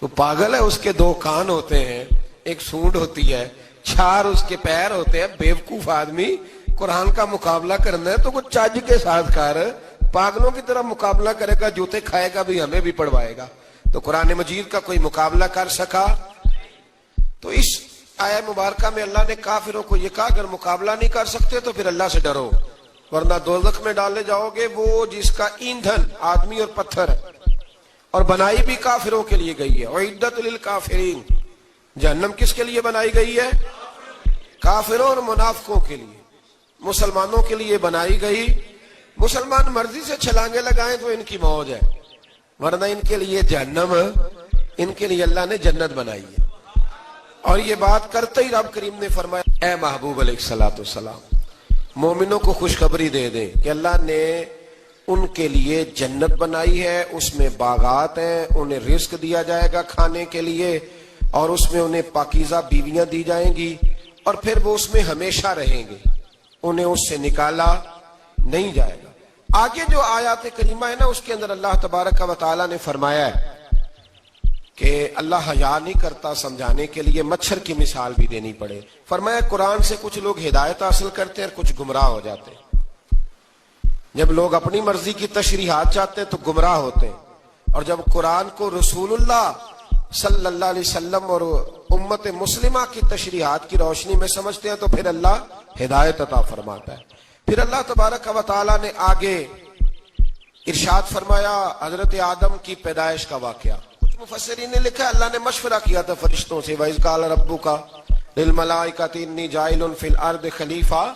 تو پاگل ہے، اس کے دو کان ہوتے ہیں، ایک سونڈ ہوتی ہے، چار اس کے پیر ہوتے ہیں. بیوقوف آدمی قرآن کا مقابلہ کرنا ہے تو کچھ چج کے ساتھ کر. پاگلوں کی طرح مقابلہ کرے گا، جوتے کھائے گا بھی، ہمیں بھی پڑھوائے گا. تو قرآن مجید کا کوئی مقابلہ کر سکا؟ تو اس آیہ مبارکہ میں اللہ نے کافروں کو یہ کہا اگر مقابلہ نہیں کر سکتے تو پھر اللہ سے ڈرو، ورنہ دوزخ میں ڈالے جاؤ گے. وہ جس کا ایندھن آدمی اور پتھر ہے، اور بنائی بھی کافروں کے لیے گئی ہے. اعدت للکافرین، جہنم کس کے لیے بنائی گئی ہے؟ کافروں اور منافقوں کے لیے. مسلمانوں کے لیے بنائی گئی. مسلمان مرضی سے چھلانگے لگائیں تو ان کی موج ہے، ورنہ ان کے لیے جہنم، ان کے لیے اللہ نے جنت بنائی ہے. اور یہ بات کرتے ہی رب کریم نے فرمایا اے محبوب علیہ الصلوۃ والسلام مومنوں کو خوشخبری دے دیں کہ اللہ نے ان کے لیے جنت بنائی ہے، اس میں باغات ہیں، انہیں رزق دیا جائے گا کھانے کے لیے، اور اس میں انہیں پاکیزہ بیویاں دی جائیں گی، اور پھر وہ اس میں ہمیشہ رہیں گے، انہیں اس سے نکالا نہیں جائے گا. آگے جو آیات کریمہ ہے نا اس کے اندر اللہ تبارک و تعالیٰ نے فرمایا ہے کہ اللہ حیا نہیں کرتا سمجھانے کے لیے مچھر کی مثال بھی دینی پڑے. فرمایا قرآن سے کچھ لوگ ہدایت حاصل کرتے ہیں اور کچھ گمراہ ہو جاتے ہیں. جب لوگ اپنی مرضی کی تشریحات چاہتے ہیں تو گمراہ ہوتے ہیں، اور جب قرآن کو رسول اللہ صلی اللہ علیہ وسلم اور امت مسلمہ کی تشریحات کی روشنی میں سمجھتے ہیں تو پھر اللہ ہدایت عطا فرماتا ہے۔ پھر اللہ تبارک و تعالیٰ نے آگے ارشاد فرمایا حضرت آدم کی پیدائش کا واقعہ۔ کچھ مفسرین نے لکھا اللہ نے مشورہ کیا تھا فرشتوں سے، وَإِذْ قَالَ رَبُّكَ لِلْمَلَائِكَةِ إِنِّي جَاعِلٌ فِي الْأَرْضِ خَلِيفَةً،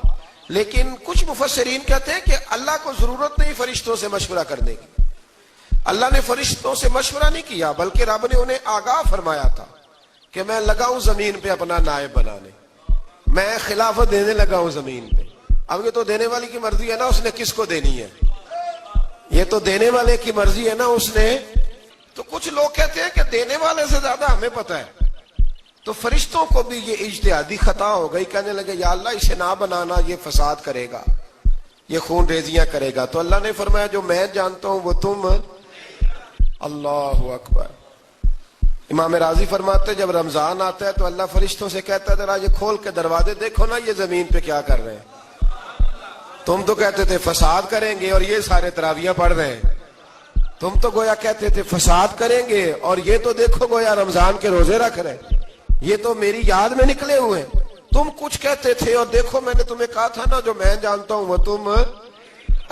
لیکن کچھ مفسرین کہتے ہیں کہ اللہ کو ضرورت نہیں فرشتوں سے مشورہ کرنے کی، اللہ نے فرشتوں سے مشورہ نہیں کیا، بلکہ رب نے انہیں آگاہ فرمایا تھا کہ میں لگا ہوں زمین پہ اپنا نائب بنانے، میں خلافت دینے لگا ہوں زمین پہ۔ اب یہ تو دینے والی کی مرضی ہے نا اس نے کس کو دینی ہے، یہ تو دینے والے کی مرضی ہے نا اس نے۔ تو کچھ لوگ کہتے ہیں کہ دینے والے سے زیادہ ہمیں پتہ ہے، تو فرشتوں کو بھی یہ اجتہادی خطا ہو گئی، کہنے لگے یا اللہ اسے نہ بنانا، یہ فساد کرے گا، یہ خون ریزیاں کرے گا۔ تو اللہ نے فرمایا جو میں جانتا ہوں وہ تم، اللہ اکبر۔ امام راضی فرماتے جب رمضان آتا ہے تو اللہ فرشتوں سے کہتا ہے ذرا یہ کھول کے دروازے دیکھو نا یہ زمین پہ کیا کر رہے ہیں، تم تو کہتے تھے فساد کریں گے اور یہ سارے تراویحیں پڑھ رہے ہیں، تم تو گویا کہتے تھے فساد کریں گے اور یہ تو دیکھو گویا رمضان کے روزے رکھ رہے ہیں، یہ تو میری یاد میں نکلے ہوئے ہیں، تم کچھ کہتے تھے اور دیکھو میں نے تمہیں کہا تھا نا جو میں جانتا ہوں وہ تم۔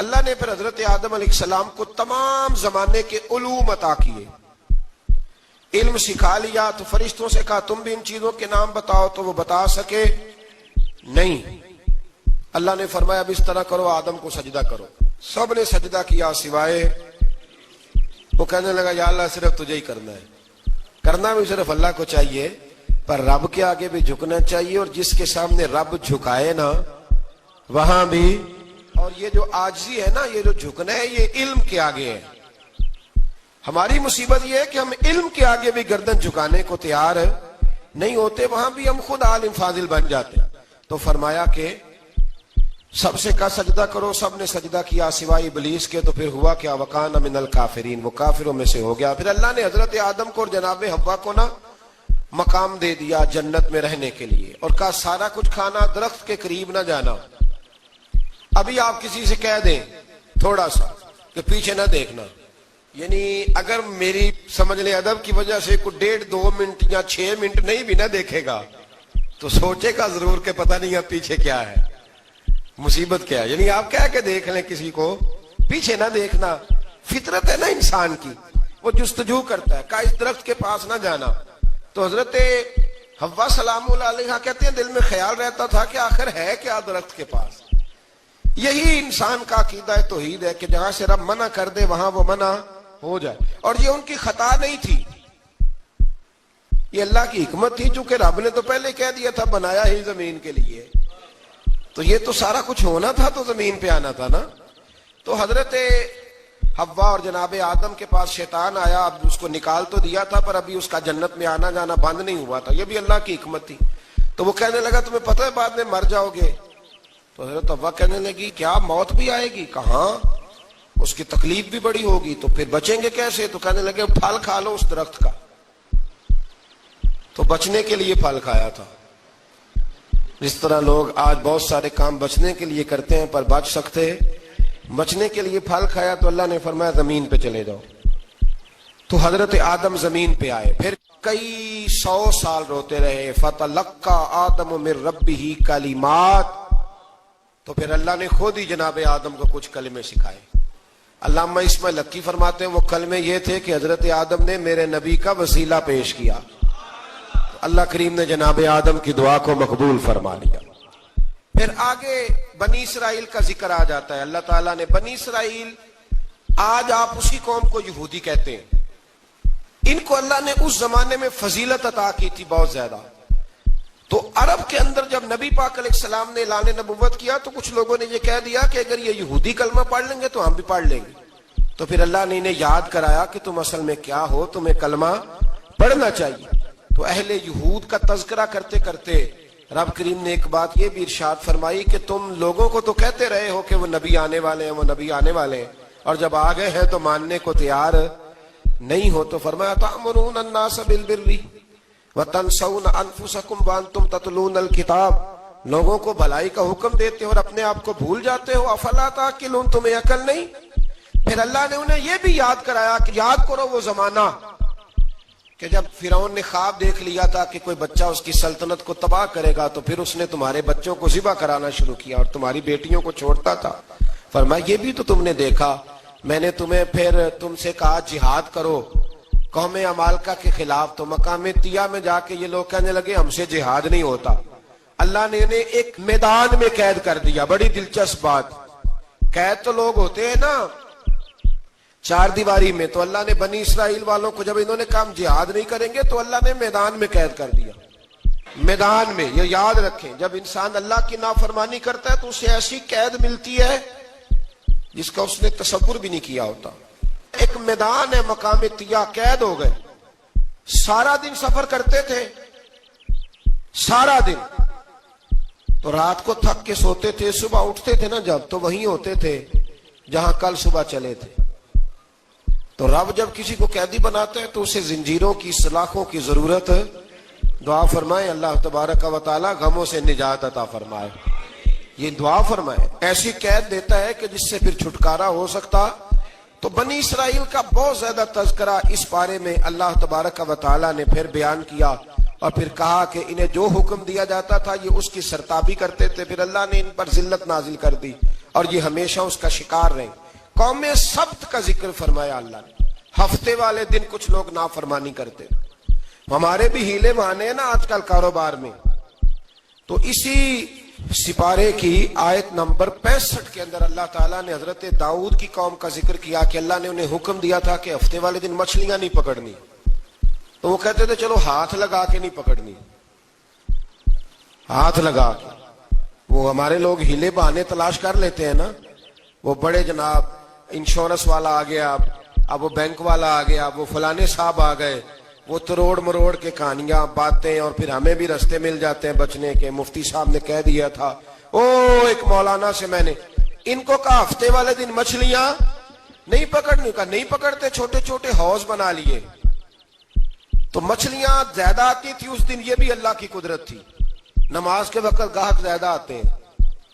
اللہ نے پھر حضرت آدم علیہ السلام کو تمام زمانے کے علوم عطا کیے، علم سکھا لیا۔ تو فرشتوں سے کہا تم بھی ان چیزوں کے نام بتاؤ، تو وہ بتا سکے نہیں۔ اللہ نے فرمایا اب اس طرح کرو آدم کو سجدہ کرو، سب نے سجدہ کیا سوائے، وہ کہنے لگا یا اللہ صرف تجھے ہی کرنا ہے، کرنا بھی صرف اللہ کو چاہیے، پر رب کے آگے بھی جھکنا چاہیے، اور جس کے سامنے رب جھکائے نا وہاں بھی۔ اور یہ جو عاجزی ہے نا، یہ جو جھکنا ہے، یہ علم کے آگے ہے۔ ہماری مصیبت یہ ہے کہ ہم علم کے آگے بھی گردن جھکانے کو تیار نہیں ہوتے، وہاں بھی ہم خود عالم فاضل بن جاتے۔ تو فرمایا کہ سب سے کہا سجدہ کرو، سب نے سجدہ کیا سوائے ابلیس کے۔ تو پھر ہوا کیا وَكَانَ مِنَ الْكَافِرِينَ، وہ کافروں میں سے ہو گیا۔ پھر اللہ نے حضرت آدم کو اور جناب حوا کو نا مقام دے دیا جنت میں رہنے کے لیے، اور کہا سارا کچھ کھانا، درخت کے قریب نہ جانا۔ ابھی آپ کسی سے کہہ دیں تھوڑا سا کہ پیچھے نہ دیکھنا، یعنی اگر میری سمجھ لیں ادب کی وجہ سے کوئی 1.5-2 منٹ یا 6 منٹ نہیں بھی نہ دیکھے گا تو سوچے گا ضرور کہ پتہ نہیں اب پیچھے کیا ہے، مصیبت کیا ہے۔ یعنی آپ کہہ کے دیکھ لیں کسی کو، پیچھے نہ دیکھنا، فطرت ہے نا انسان کی، وہ جستجو کرتا ہے، کہا اس درخت کے پاس نہ جانا۔ تو حضرت حوا سلام اللہ علیہ کہتے ہیں دل میں خیال رہتا تھا کہ آخر ہے کیا درخت کے پاس۔ یہی انسان کا عقیدہ توحید ہے کہ جہاں سے رب منع کر دے وہاں وہ منع ہو جائے، اور یہ ان کی خطا نہیں تھی، یہ اللہ کی حکمت تھی، چونکہ رب نے تو پہلے کہہ دیا تھا بنایا ہی زمین کے لیے، تو یہ تو سارا کچھ ہونا تھا تو زمین پہ آنا تھا نا۔ تو حضرت حوا اور جناب آدم کے پاس شیطان آیا، اب اس کو نکال تو دیا تھا پر ابھی اس کا جنت میں آنا جانا بند نہیں ہوا تھا، یہ بھی اللہ کی حکمت تھی۔ تو وہ کہنے لگا تمہیں پتہ ہے بعد میں مر جاؤ گے؟ تو حضرت حوا کہنے لگی کیا موت بھی آئے گی؟ کہاں، اس کی تکلیف بھی بڑی ہوگی، تو پھر بچیں گے کیسے؟ تو کہنے لگے پھل کھا لو اس درخت کا۔ تو بچنے کے لیے پھل کھایا تھا۔ جس طرح لوگ آج بہت سارے کام بچنے کے لیے کرتے ہیں پر بچ سکتے، بچنے کے لیے پھل کھایا، تو اللہ نے فرمایا زمین پہ چلے جاؤ۔ تو حضرت آدم زمین پہ آئے، پھر کئی 100 سال روتے رہے۔ فَتَلَقَّى آدَمُ مِن رَبِّهِ کَلِمَاتٍ، تو پھر اللہ نے خود ہی جناب آدم کو کچھ کلمے سکھائے۔ علامہ اسماعیل حقی فرماتے ہیں وہ کلمے یہ تھے کہ حضرت آدم نے میرے نبی کا وسیلہ پیش کیا، اللہ کریم نے جناب آدم کی دعا کو مقبول فرما لیا۔ پھر آگے بنی اسرائیل کا ذکر آ جاتا ہے۔ اللہ تعالیٰ نے بنی اسرائیل، آج آپ اسی قوم کو یہودی کہتے ہیں، ان کو اللہ نے اس زمانے میں فضیلت عطا کی تھی بہت زیادہ۔ تو عرب کے اندر جب نبی پاک علیہ السلام نے اعلان نبوت کیا تو کچھ لوگوں نے یہ کہہ دیا کہ اگر یہ یہودی کلمہ پڑھ لیں گے تو ہم بھی پڑھ لیں گے۔ تو پھر اللہ نے انہیں یاد کرایا کہ تم اصل میں کیا ہو، تمہیں کلمہ پڑھنا چاہیے۔ تو اہل یہود کا تذکرہ کرتے کرتے رب کریم نے ایک بات یہ بھی ارشاد فرمائی کہ تم لوگوں کو تو کہتے رہے ہو کہ وہ نبی آنے والے ہیں، وہ نبی آنے والے ہیں، اور جب آ گئے ہیں تو ماننے کو تیار نہیں ہو۔ تو فرمایا تأمرون الناس بالبر وتنسون انفسکم وانتم تتلون الکتاب لوگوں کو بھلائی کا حکم دیتے ہو اور اپنے آپ کو بھول جاتے ہو. افلا تعقلون, تمہیں عقل نہیں؟ پھر اللہ نے انہیں یہ بھی یاد کرایا کہ یاد کرو وہ زمانہ کہ جب فرعون نے خواب دیکھ لیا تھا کہ کوئی بچہ اس کی سلطنت کو تباہ کرے گا, تو پھر اس نے تمہارے بچوں کو ذبح کرانا شروع کیا اور تمہاری بیٹیوں کو چھوڑتا تھا. فرمایا یہ بھی تو تم نے دیکھا, میں نے تمہیں پھر تم سے کہا جہاد کرو قوم عمالقہ کے خلاف, تو مقام طیہ میں جا کے یہ لوگ کہنے لگے ہم سے جہاد نہیں ہوتا. اللہ نے انہیں ایک میدان میں قید کر دیا. بڑی دلچسپ بات, قید تو لوگ ہوتے ہیں نا چار دیواری میں, تو اللہ نے بنی اسرائیل والوں کو جب انہوں نے کہا جہاد نہیں کریں گے تو اللہ نے میدان میں قید کر دیا. میدان میں, یہ یاد رکھیں, جب انسان اللہ کی نافرمانی کرتا ہے تو اسے ایسی قید ملتی ہے جس کا اس نے تصور بھی نہیں کیا ہوتا. ایک میدان ہے مقام طیہ, قید ہو گئے. سارا دن سفر کرتے تھے, سارا دن, تو رات کو تھک کے سوتے تھے, صبح اٹھتے تھے نا جب, تو وہیں ہوتے تھے جہاں کل صبح چلے تھے. تو رب جب کسی کو قیدی بناتا ہے تو اسے زنجیروں کی سلاخوں کی ضرورت ہے. دعا فرمائے اللہ تبارک و تعالی غموں سے نجات عطا فرمائے. یہ دعا فرمائے, ایسی قید دیتا ہے کہ جس سے پھر چھٹکارا ہو سکتا. تو بنی اسرائیل کا بہت زیادہ تذکرہ اس بارے میں اللہ تبارک و تعالی نے پھر بیان کیا, اور پھر کہا کہ انہیں جو حکم دیا جاتا تھا یہ اس کی سرتابی کرتے تھے. پھر اللہ نے ان پر ذلت نازل کر دی اور یہ ہمیشہ اس کا شکار رہے. قوم سبت کا ذکر فرمایا اللہ نے. ہفتے والے دن کچھ لوگ نافرمانی کرتے. ہمارے بھی ہیلے بہانے ہیں نا آج کل کاروبار میں. تو اسی سپارے کی آیت نمبر 65 کے اندر اللہ تعالیٰ نے حضرت داؤد کی قوم کا ذکر کیا کہ اللہ نے انہیں حکم دیا تھا کہ ہفتے والے دن مچھلیاں نہیں پکڑنی. تو وہ کہتے تھے چلو ہاتھ لگا کے نہیں پکڑنی, ہاتھ لگا کے. وہ ہمارے لوگ ہیلے بہانے تلاش کر لیتے ہیں نا, وہ بڑے جناب انشورنس والا آ گیا, اب وہ بینک والا آ گیا, وہ فلانے صاحب آ گئے, وہ تروڑ مروڑ کے کہانیاں باتیں, اور پھر ہمیں بھی رستے مل جاتے ہیں بچنے کے. مفتی صاحب نے کہہ دیا تھا ایک مولانا سے میں نے ان کو کہا ہفتے والے دن مچھلیاں نہیں پکڑنی, کا نہیں پکڑتے, چھوٹے چھوٹے حوض بنا لیے. تو مچھلیاں زیادہ آتی تھی اس دن, یہ بھی اللہ کی قدرت تھی. نماز کے وقت گاہک زیادہ آتے ہیں,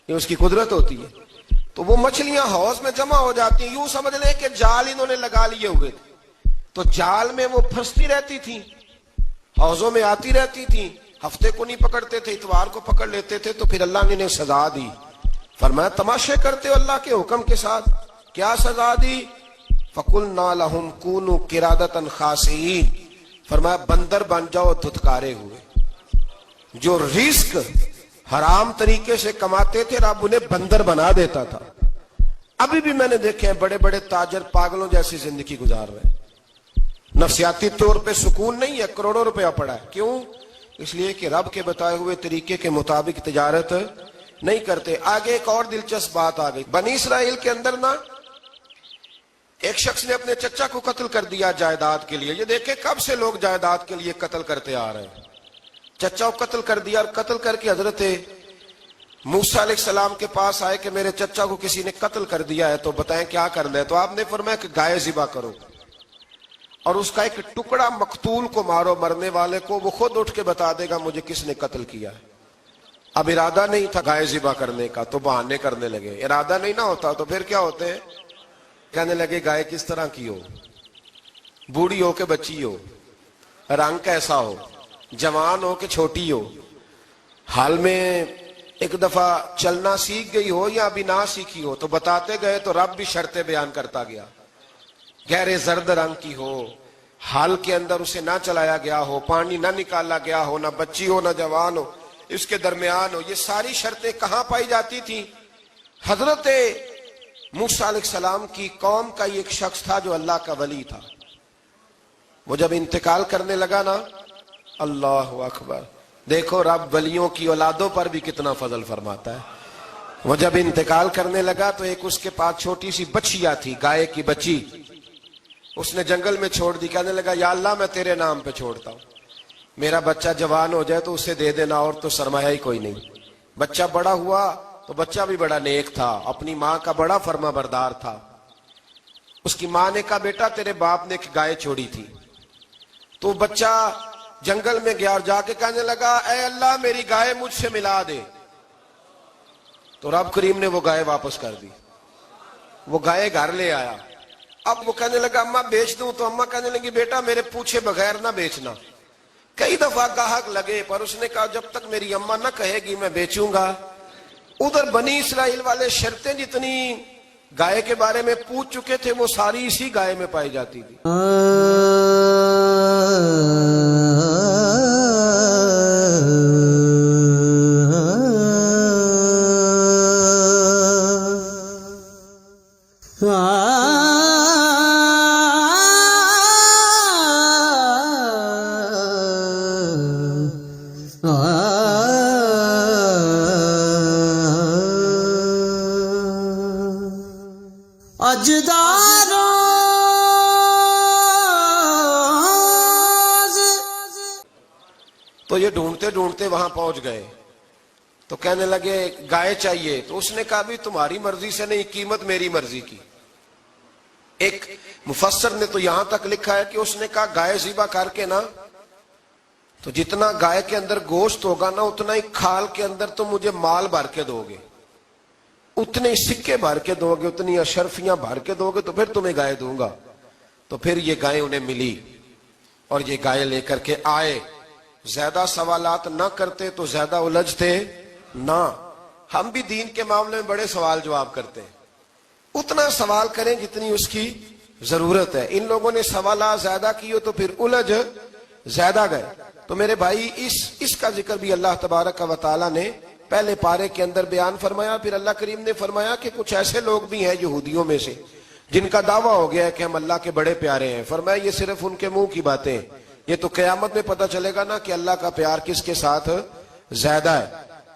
یہ اس کی قدرت ہوتی ہے. تو وہ مچھلیاں حوض میں جمع ہو جاتی ہیں. یوں سمجھ لیں کہ جال انہوں نے لگا لیے ہوئے تھے, تو جال میں وہ پھنستی رہتی تھی, حوضوں میں آتی رہتی تھی. ہفتے کو نہیں پکڑتے تھے, اتوار کو پکڑ لیتے تھے. تو پھر اللہ نے انہیں سزا دی. فرمایا تماشے کرتے ہو اللہ کے حکم کے ساتھ. کیا سزا دی؟ فَقُلْنَا لَهُمْ كُونُوا قِرَادَةً خَاسِئِينَ, فرمایا بندر بن جاؤ دھتکارے ہوئے. جو رزق حرام طریقے سے کماتے تھے رب انہیں بندر بنا دیتا تھا. ابھی بھی میں نے دیکھے ہیں بڑے بڑے تاجر پاگلوں جیسی زندگی گزار رہے ہیں. نفسیاتی طور پہ سکون نہیں ہے, کروڑوں روپیہ پڑا ہے. کیوں؟ اس لیے کہ رب کے بتائے ہوئے طریقے کے مطابق تجارت نہیں کرتے. آگے ایک اور دلچسپ بات آ گئی. بنی اسرائیل کے اندر نا ایک شخص نے اپنے چچا کو قتل کر دیا جائیداد کے لیے. یہ دیکھیں کب سے لوگ جائیداد کے لیے قتل کرتے آ رہے ہیں. چچا کو قتل کر دیا, اور قتل کر کے حضرت موسیٰ علیہ السلام کے پاس آئے کہ میرے چچا کو کسی نے قتل کر دیا ہے, تو بتائیں کیا کرنا ہے. تو آپ نے فرمایا کہ گائے ذبح کرو اور اس کا ایک ٹکڑا مقتول کو مارو, مرنے والے کو. وہ خود اٹھ کے بتا دے گا مجھے کس نے قتل کیا ہے. اب ارادہ نہیں تھا گائے ذبح کرنے کا, تو بہانے کرنے لگے. ارادہ نہیں نہ ہوتا تو پھر کیا ہوتے ہیں, کہنے لگے گائے کس طرح کی ہو, بوڑھی ہو کہ بچی ہو, رنگ کیسا ہو, جوان ہو کہ چھوٹی ہو, حال میں ایک دفعہ چلنا سیکھ گئی ہو یا ابھی نہ سیکھی ہو. تو بتاتے گئے تو رب بھی شرطیں بیان کرتا گیا. گہرے زرد رنگ کی ہو, حال کے اندر اسے نہ چلایا گیا ہو, پانی نہ نکالا گیا ہو, نہ بچی ہو نہ جوان ہو, اس کے درمیان ہو. یہ ساری شرطیں کہاں پائی جاتی تھی؟ حضرت موسیٰ علیہ السلام کی قوم کا ایک شخص تھا جو اللہ کا ولی تھا. وہ جب انتقال کرنے لگا نا, اللہ اکبر, دیکھو رب ولیوں کی اولادوں پر بھی کتنا فضل فرماتا ہے. وہ جب انتقال کرنے لگا تو ایک اس کے پاس چھوٹی سی بچیا تھی, گائے کی بچی, اس نے جنگل میں چھوڑ دی. کہنے لگا یا اللہ میں تیرے نام پہ چھوڑتا ہوں, میرا بچہ جوان ہو جائے تو اسے دے دینا, اور تو سرمایہ ہی کوئی نہیں. بچہ بڑا ہوا تو بچہ بھی بڑا نیک تھا, اپنی ماں کا بڑا فرما بردار تھا. اس کی ماں نے کہا بیٹا تیرے باپ نے ایک گائے چھوڑی تھی. تو بچہ جنگل میں گیا اور جا کے کہنے لگا اے اللہ میری گائے مجھ سے ملا دے. تو رب کریم نے وہ گائے واپس کر دی. وہ گائے گھر لے آیا. اب وہ کہنے لگا اماں بیچ دوں, تو اماں کہنے لگی بیٹا میرے پوچھے بغیر نہ بیچنا. کئی دفعہ گاہک لگے پر اس نے کہا جب تک میری اماں نہ کہے گی میں بیچوں گا. ادھر بنی اسرائیل والے شرطیں جتنی گائے کے بارے میں پوچھ چکے تھے وہ ساری اسی گائے میں پائی جاتی تھی. تو یہ ڈھونڈتے ڈھونڈتے وہاں پہنچ گئے تو کہنے لگے گائے چاہیے. تو اس نے کہا بھی تمہاری مرضی سے نہیں, قیمت میری مرضی کی. ایک مفسر نے تو یہاں تک لکھا ہے کہ اس نے کہا گائے ذبح کر کے نا تو جتنا گائے کے اندر گوشت ہوگا نا اتنا ہی کھال کے اندر تم مجھے مال بھر کے دو گے, اتنے سکے بھر کے دو گے, اتنی اشرفیاں بھر کے دو گے تو پھر تمہیں گائے دوں گا. تو پھر یہ گائے انہیں ملی اور یہ گائے لے کر کے آئے. زیادہ سوالات نہ کرتے تو زیادہ الجھتے نہ. ہم بھی دین کے معاملے میں بڑے سوال جواب کرتے ہیں, اتنا سوال کریں جتنی اس کی ضرورت ہے. ان لوگوں نے سوالات زیادہ کیے تو پھر الجھ زیادہ گئے. تو میرے بھائی اس کا ذکر بھی اللہ تبارک و تعالی نے پہلے پارے کے اندر بیان فرمایا. پھر اللہ کریم نے فرمایا کہ کچھ ایسے لوگ بھی ہیں یہودیوں میں سے جن کا دعویٰ ہو گیا ہے کہ ہم اللہ کے بڑے پیارے ہیں. فرمایا یہ صرف ان کے منہ کی باتیں, یہ تو قیامت میں پتہ چلے گا نا کہ اللہ کا پیار کس کے ساتھ زیادہ ہے.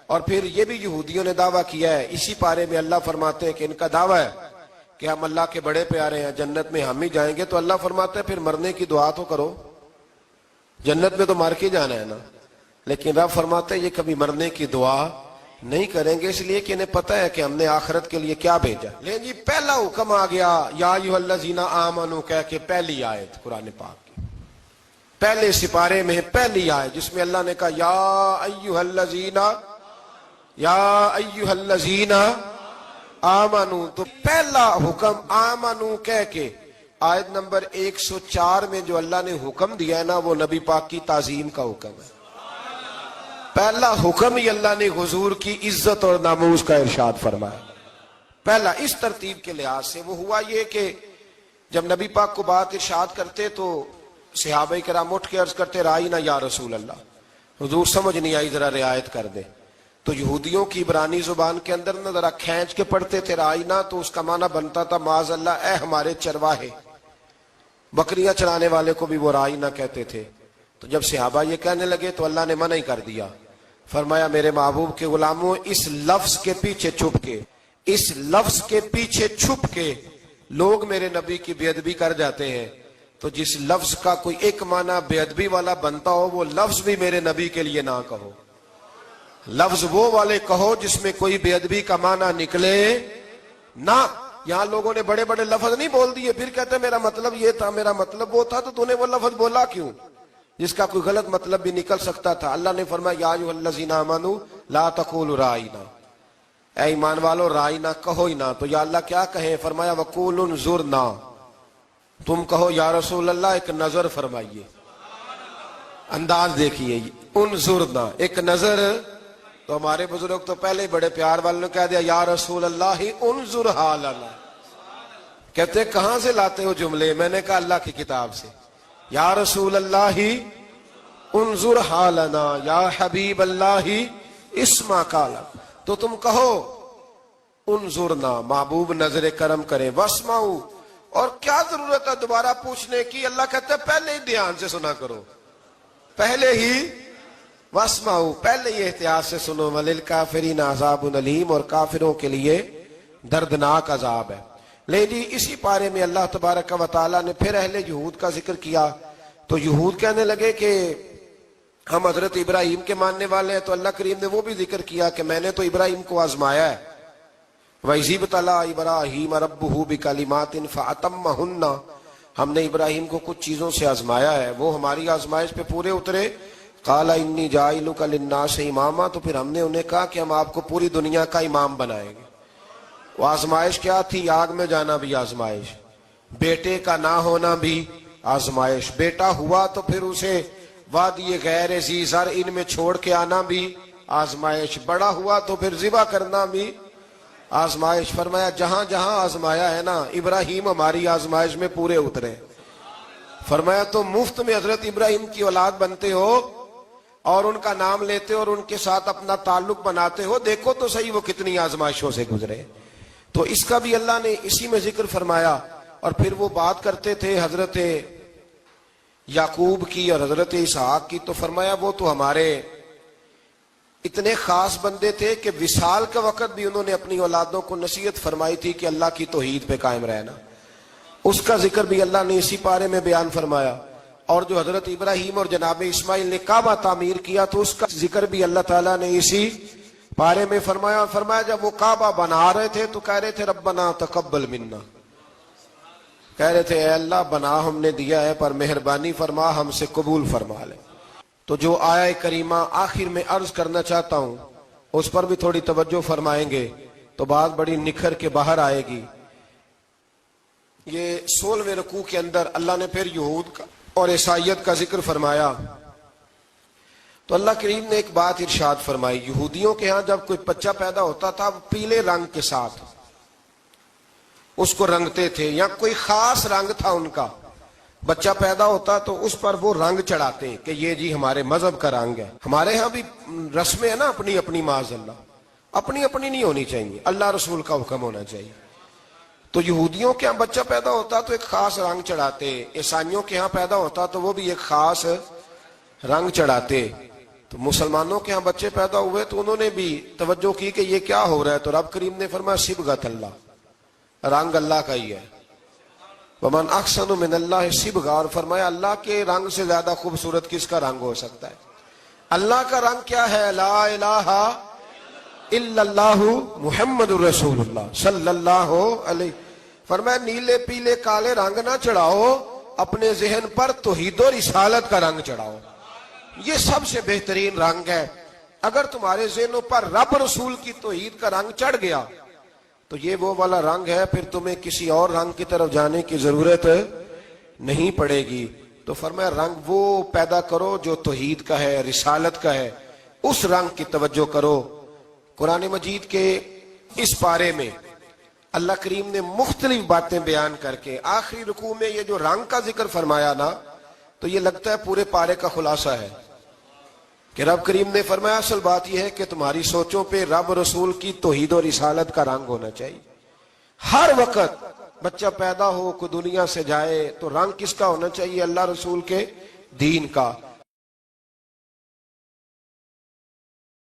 اور پھر یہ بھی یہودیوں نے دعویٰ کیا ہے, اسی پارے میں اللہ فرماتے ہیں کہ ان کا دعویٰ ہے کہ ہم اللہ کے بڑے پیارے ہیں, جنت میں ہم ہی جائیں گے. تو اللہ فرماتا ہے پھر مرنے کی دعا تو کرو, جنت میں تو مر کے جانا ہے نا. لیکن رب فرماتے ہیں یہ کبھی مرنے کی دعا نہیں کریں گے, اس لیے کہ انہیں پتہ ہے کہ ہم نے آخرت کے لیے کیا بھیجا. لیکن جی پہلا حکم آ گیا یا ایھا الذین آمنوا کہہ کے, پہلی آیت قرآن پاک کی پہلے سپارے میں پہلی آیت جس میں اللہ نے کہا یا ایھا الذین آمنوا. تو پہلا حکم آمنوا کہہ کے آیت نمبر 104 میں جو اللہ نے حکم دیا ہے نا وہ نبی پاک کی تعظیم کا حکم ہے. پہلا حکم ہی اللہ نے حضور کی عزت اور ناموس کا ارشاد فرمایا. پہلا اس ترتیب کے لحاظ سے وہ ہوا یہ کہ جب نبی پاک کو بات ارشاد کرتے تو صحابہ کرام اٹھ کے عرض کرتے رائینا یا رسول اللہ, حضور سمجھ نہیں آئی ذرا رعایت کر دے. تو یہودیوں کی عبرانی زبان کے اندر نہ ذرا کھینچ کے پڑھتے تھے رائینا, تو اس کا معنی بنتا تھا معاذ اللہ اے ہمارے چرواہے. بکریاں چرانے والے کو بھی وہ رائینا کہتے تھے. تو جب صحابہ یہ کہنے لگے تو اللہ نے منع ہی کر دیا. فرمایا میرے محبوب کے غلاموں اس لفظ کے پیچھے چھپ کے, اس لفظ کے پیچھے چھپ کے لوگ میرے نبی کی بے ادبی کر جاتے ہیں. تو جس لفظ کا کوئی ایک معنی بے ادبی والا بنتا ہو وہ لفظ بھی میرے نبی کے لیے نہ کہو. لفظ وہ والے کہو جس میں کوئی بے ادبی کا معنی نکلے نہ. یہاں لوگوں نے بڑے بڑے لفظ نہیں بول دیے پھر کہتے میرا مطلب یہ تھا, میرا مطلب وہ تھا. تو تو نے وہ لفظ بولا کیوں جس کا کوئی غلط مطلب بھی نکل سکتا تھا. اللہ نے فرمایا یا ایھا الذین آمنوا لا تقولوا رائینا, اے ایمان والو رائینا کہو ہی نہ. تو یا اللہ کیا کہیں؟ فرمایا وقولوا انظرنا, تم کہو یا رسول اللہ ایک نظر فرمائیے. انداز دیکھیے, انظرنا ایک نظر. تو ہمارے بزرگ تو پہلے ہی بڑے پیار والوں نے کہہ دیا یا رسول اللہ انظر حالنا. کہتے کہاں سے لاتے ہو جملے؟ میں نے کہا اللہ کی کتاب سے. یا رسول اللہ انظر حالنا یا حبیب اللہ اسمع قالا. تو تم کہو انظرنا, محبوب نظر کرم کرے, واسمعوا, اور کیا ضرورت ہے دوبارہ پوچھنے کی؟ اللہ کہتا ہے پہلے ہی دھیان سے سنا کرو, پہلے ہی واسمعوا, پہلے ہی احتیاط سے سنو. وللکافرین عذاب علیم, اور کافروں کے لیے دردناک عذاب ہے. لیکن اسی پارے میں اللہ تبارک و تعالیٰ نے پھر اہل یہود کا ذکر کیا. تو یہود کہنے لگے کہ ہم حضرت ابراہیم کے ماننے والے ہیں. تو اللہ کریم نے وہ بھی ذکر کیا کہ میں نے تو ابراہیم کو آزمایا ہے. وَإِذِ ابْتَلَىٰ إِبْرَاهِيمَ رَبُّهُ بِكَلِمَاتٍ فَأَتَمَّهُنَّ, ہم نے ابراہیم کو کچھ چیزوں سے آزمایا ہے, وہ ہماری آزمائش پہ پورے اترے. قال انی جاعلک للناس اماما، تو پھر ہم نے انہیں کہا کہ ہم آپ کو پوری دنیا کا امام بنائیں گے۔ وہ آزمائش کیا تھی؟ آگ میں جانا بھی آزمائش، بیٹے کا نہ ہونا بھی آزمائش، بیٹا ہوا تو پھر اسے وادی غیر ذی زرع ان میں چھوڑ کے آنا بھی آزمائش، بڑا ہوا تو پھر ذبح کرنا بھی آزمائش۔ فرمایا جہاں جہاں آزمایا ہے نا، ابراہیم ہماری آزمائش میں پورے اترے۔ فرمایا تو مفت میں حضرت ابراہیم کی اولاد بنتے ہو اور ان کا نام لیتے اور ان کے ساتھ اپنا تعلق بناتے ہو، دیکھو تو صحیح وہ کتنی آزمائشوں سے گزرے۔ تو اس کا بھی اللہ نے اسی میں ذکر فرمایا۔ اور پھر وہ بات کرتے تھے حضرت یعقوب کی اور حضرت اسحاق کی، تو فرمایا وہ تو ہمارے اتنے خاص بندے تھے کہ وصال کا وقت بھی انہوں نے اپنی اولادوں کو نصیحت فرمائی تھی کہ اللہ کی توحید پہ قائم رہنا۔ اس کا ذکر بھی اللہ نے اسی پارے میں بیان فرمایا۔ اور جو حضرت ابراہیم اور جناب اسماعیل نے کعبہ تعمیر کیا تو اس کا ذکر بھی اللہ تعالیٰ نے اسی پارے میں فرمایا۔ اور فرمایا جب وہ کعبہ بنا رہے تھے تو کہہ رہے تھے ربنا تقبل منا، کہہ رہے تھے اے اللہ بنا ہم نے دیا ہے پر مہربانی فرما ہم سے قبول فرما لے۔ تو جو آیہ کریمہ آخر میں عرض کرنا چاہتا ہوں اس پر بھی تھوڑی توجہ فرمائیں گے تو بات بڑی نکھر کے باہر آئے گی۔ یہ 16ویں رکوع کے اندر اللہ نے پھر یہود کا اور عیسائیت کا ذکر فرمایا تو اللہ کریم نے ایک بات ارشاد فرمائی۔ یہودیوں کے ہاں جب کوئی بچہ پیدا ہوتا تھا وہ پیلے رنگ کے ساتھ اس کو رنگتے تھے، یا کوئی خاص رنگ تھا ان کا، بچہ پیدا ہوتا تو اس پر وہ رنگ چڑھاتے کہ یہ جی ہمارے مذہب کا رنگ ہے۔ ہمارے ہاں بھی رسمیں ہیں نا اپنی اپنی، معاذ اللہ اپنی اپنی نہیں ہونی چاہیے، اللہ رسول کا حکم ہونا چاہیے۔ تو یہودیوں کے ہاں بچہ پیدا ہوتا تو ایک خاص رنگ چڑھاتے، عیسائیوں کے ہاں پیدا ہوتا تو وہ بھی ایک خاص رنگ چڑھاتے۔ تو مسلمانوں کے ہاں بچے پیدا ہوئے تو انہوں نے بھی توجہ کی کہ یہ کیا ہو رہا ہے، تو رب کریم نے فرمایا صبغۃ اللہ، رنگ اللہ کا ہی ہے۔ ومن احسن من اللہ صبغہ، اور فرمایا اللہ کے رنگ سے زیادہ خوبصورت کس کا رنگ ہو سکتا ہے؟ اللہ کا رنگ کیا ہے؟ لا الہ الا اللہ محمد الرسول اللہ صلی اللہ علیہ۔ فرمایا نیلے پیلے کالے رنگ نہ چڑھاؤ، اپنے ذہن پر توحید و رسالت کا رنگ چڑھاؤ، یہ سب سے بہترین رنگ ہے۔ اگر تمہارے ذہنوں پر رب رسول کی توحید کا رنگ چڑھ گیا تو یہ وہ والا رنگ ہے، پھر تمہیں کسی اور رنگ کی طرف جانے کی ضرورت نہیں پڑے گی۔ تو فرمایا رنگ وہ پیدا کرو جو توحید کا ہے، رسالت کا ہے، اس رنگ کی توجہ کرو۔ قرآن مجید کے اس پارے میں اللہ کریم نے مختلف باتیں بیان کر کے آخری رکوع میں یہ جو رنگ کا ذکر فرمایا نا، تو یہ لگتا ہے پورے پارے کا خلاصہ ہے کہ رب کریم نے فرمایا اصل بات یہ ہے کہ تمہاری سوچوں پہ رب رسول کی توحید و رسالت کا رنگ ہونا چاہیے۔ ہر وقت بچہ پیدا ہو، کوئی دنیا سے جائے تو رنگ کس کا ہونا چاہیے؟ اللہ رسول کے دین کا۔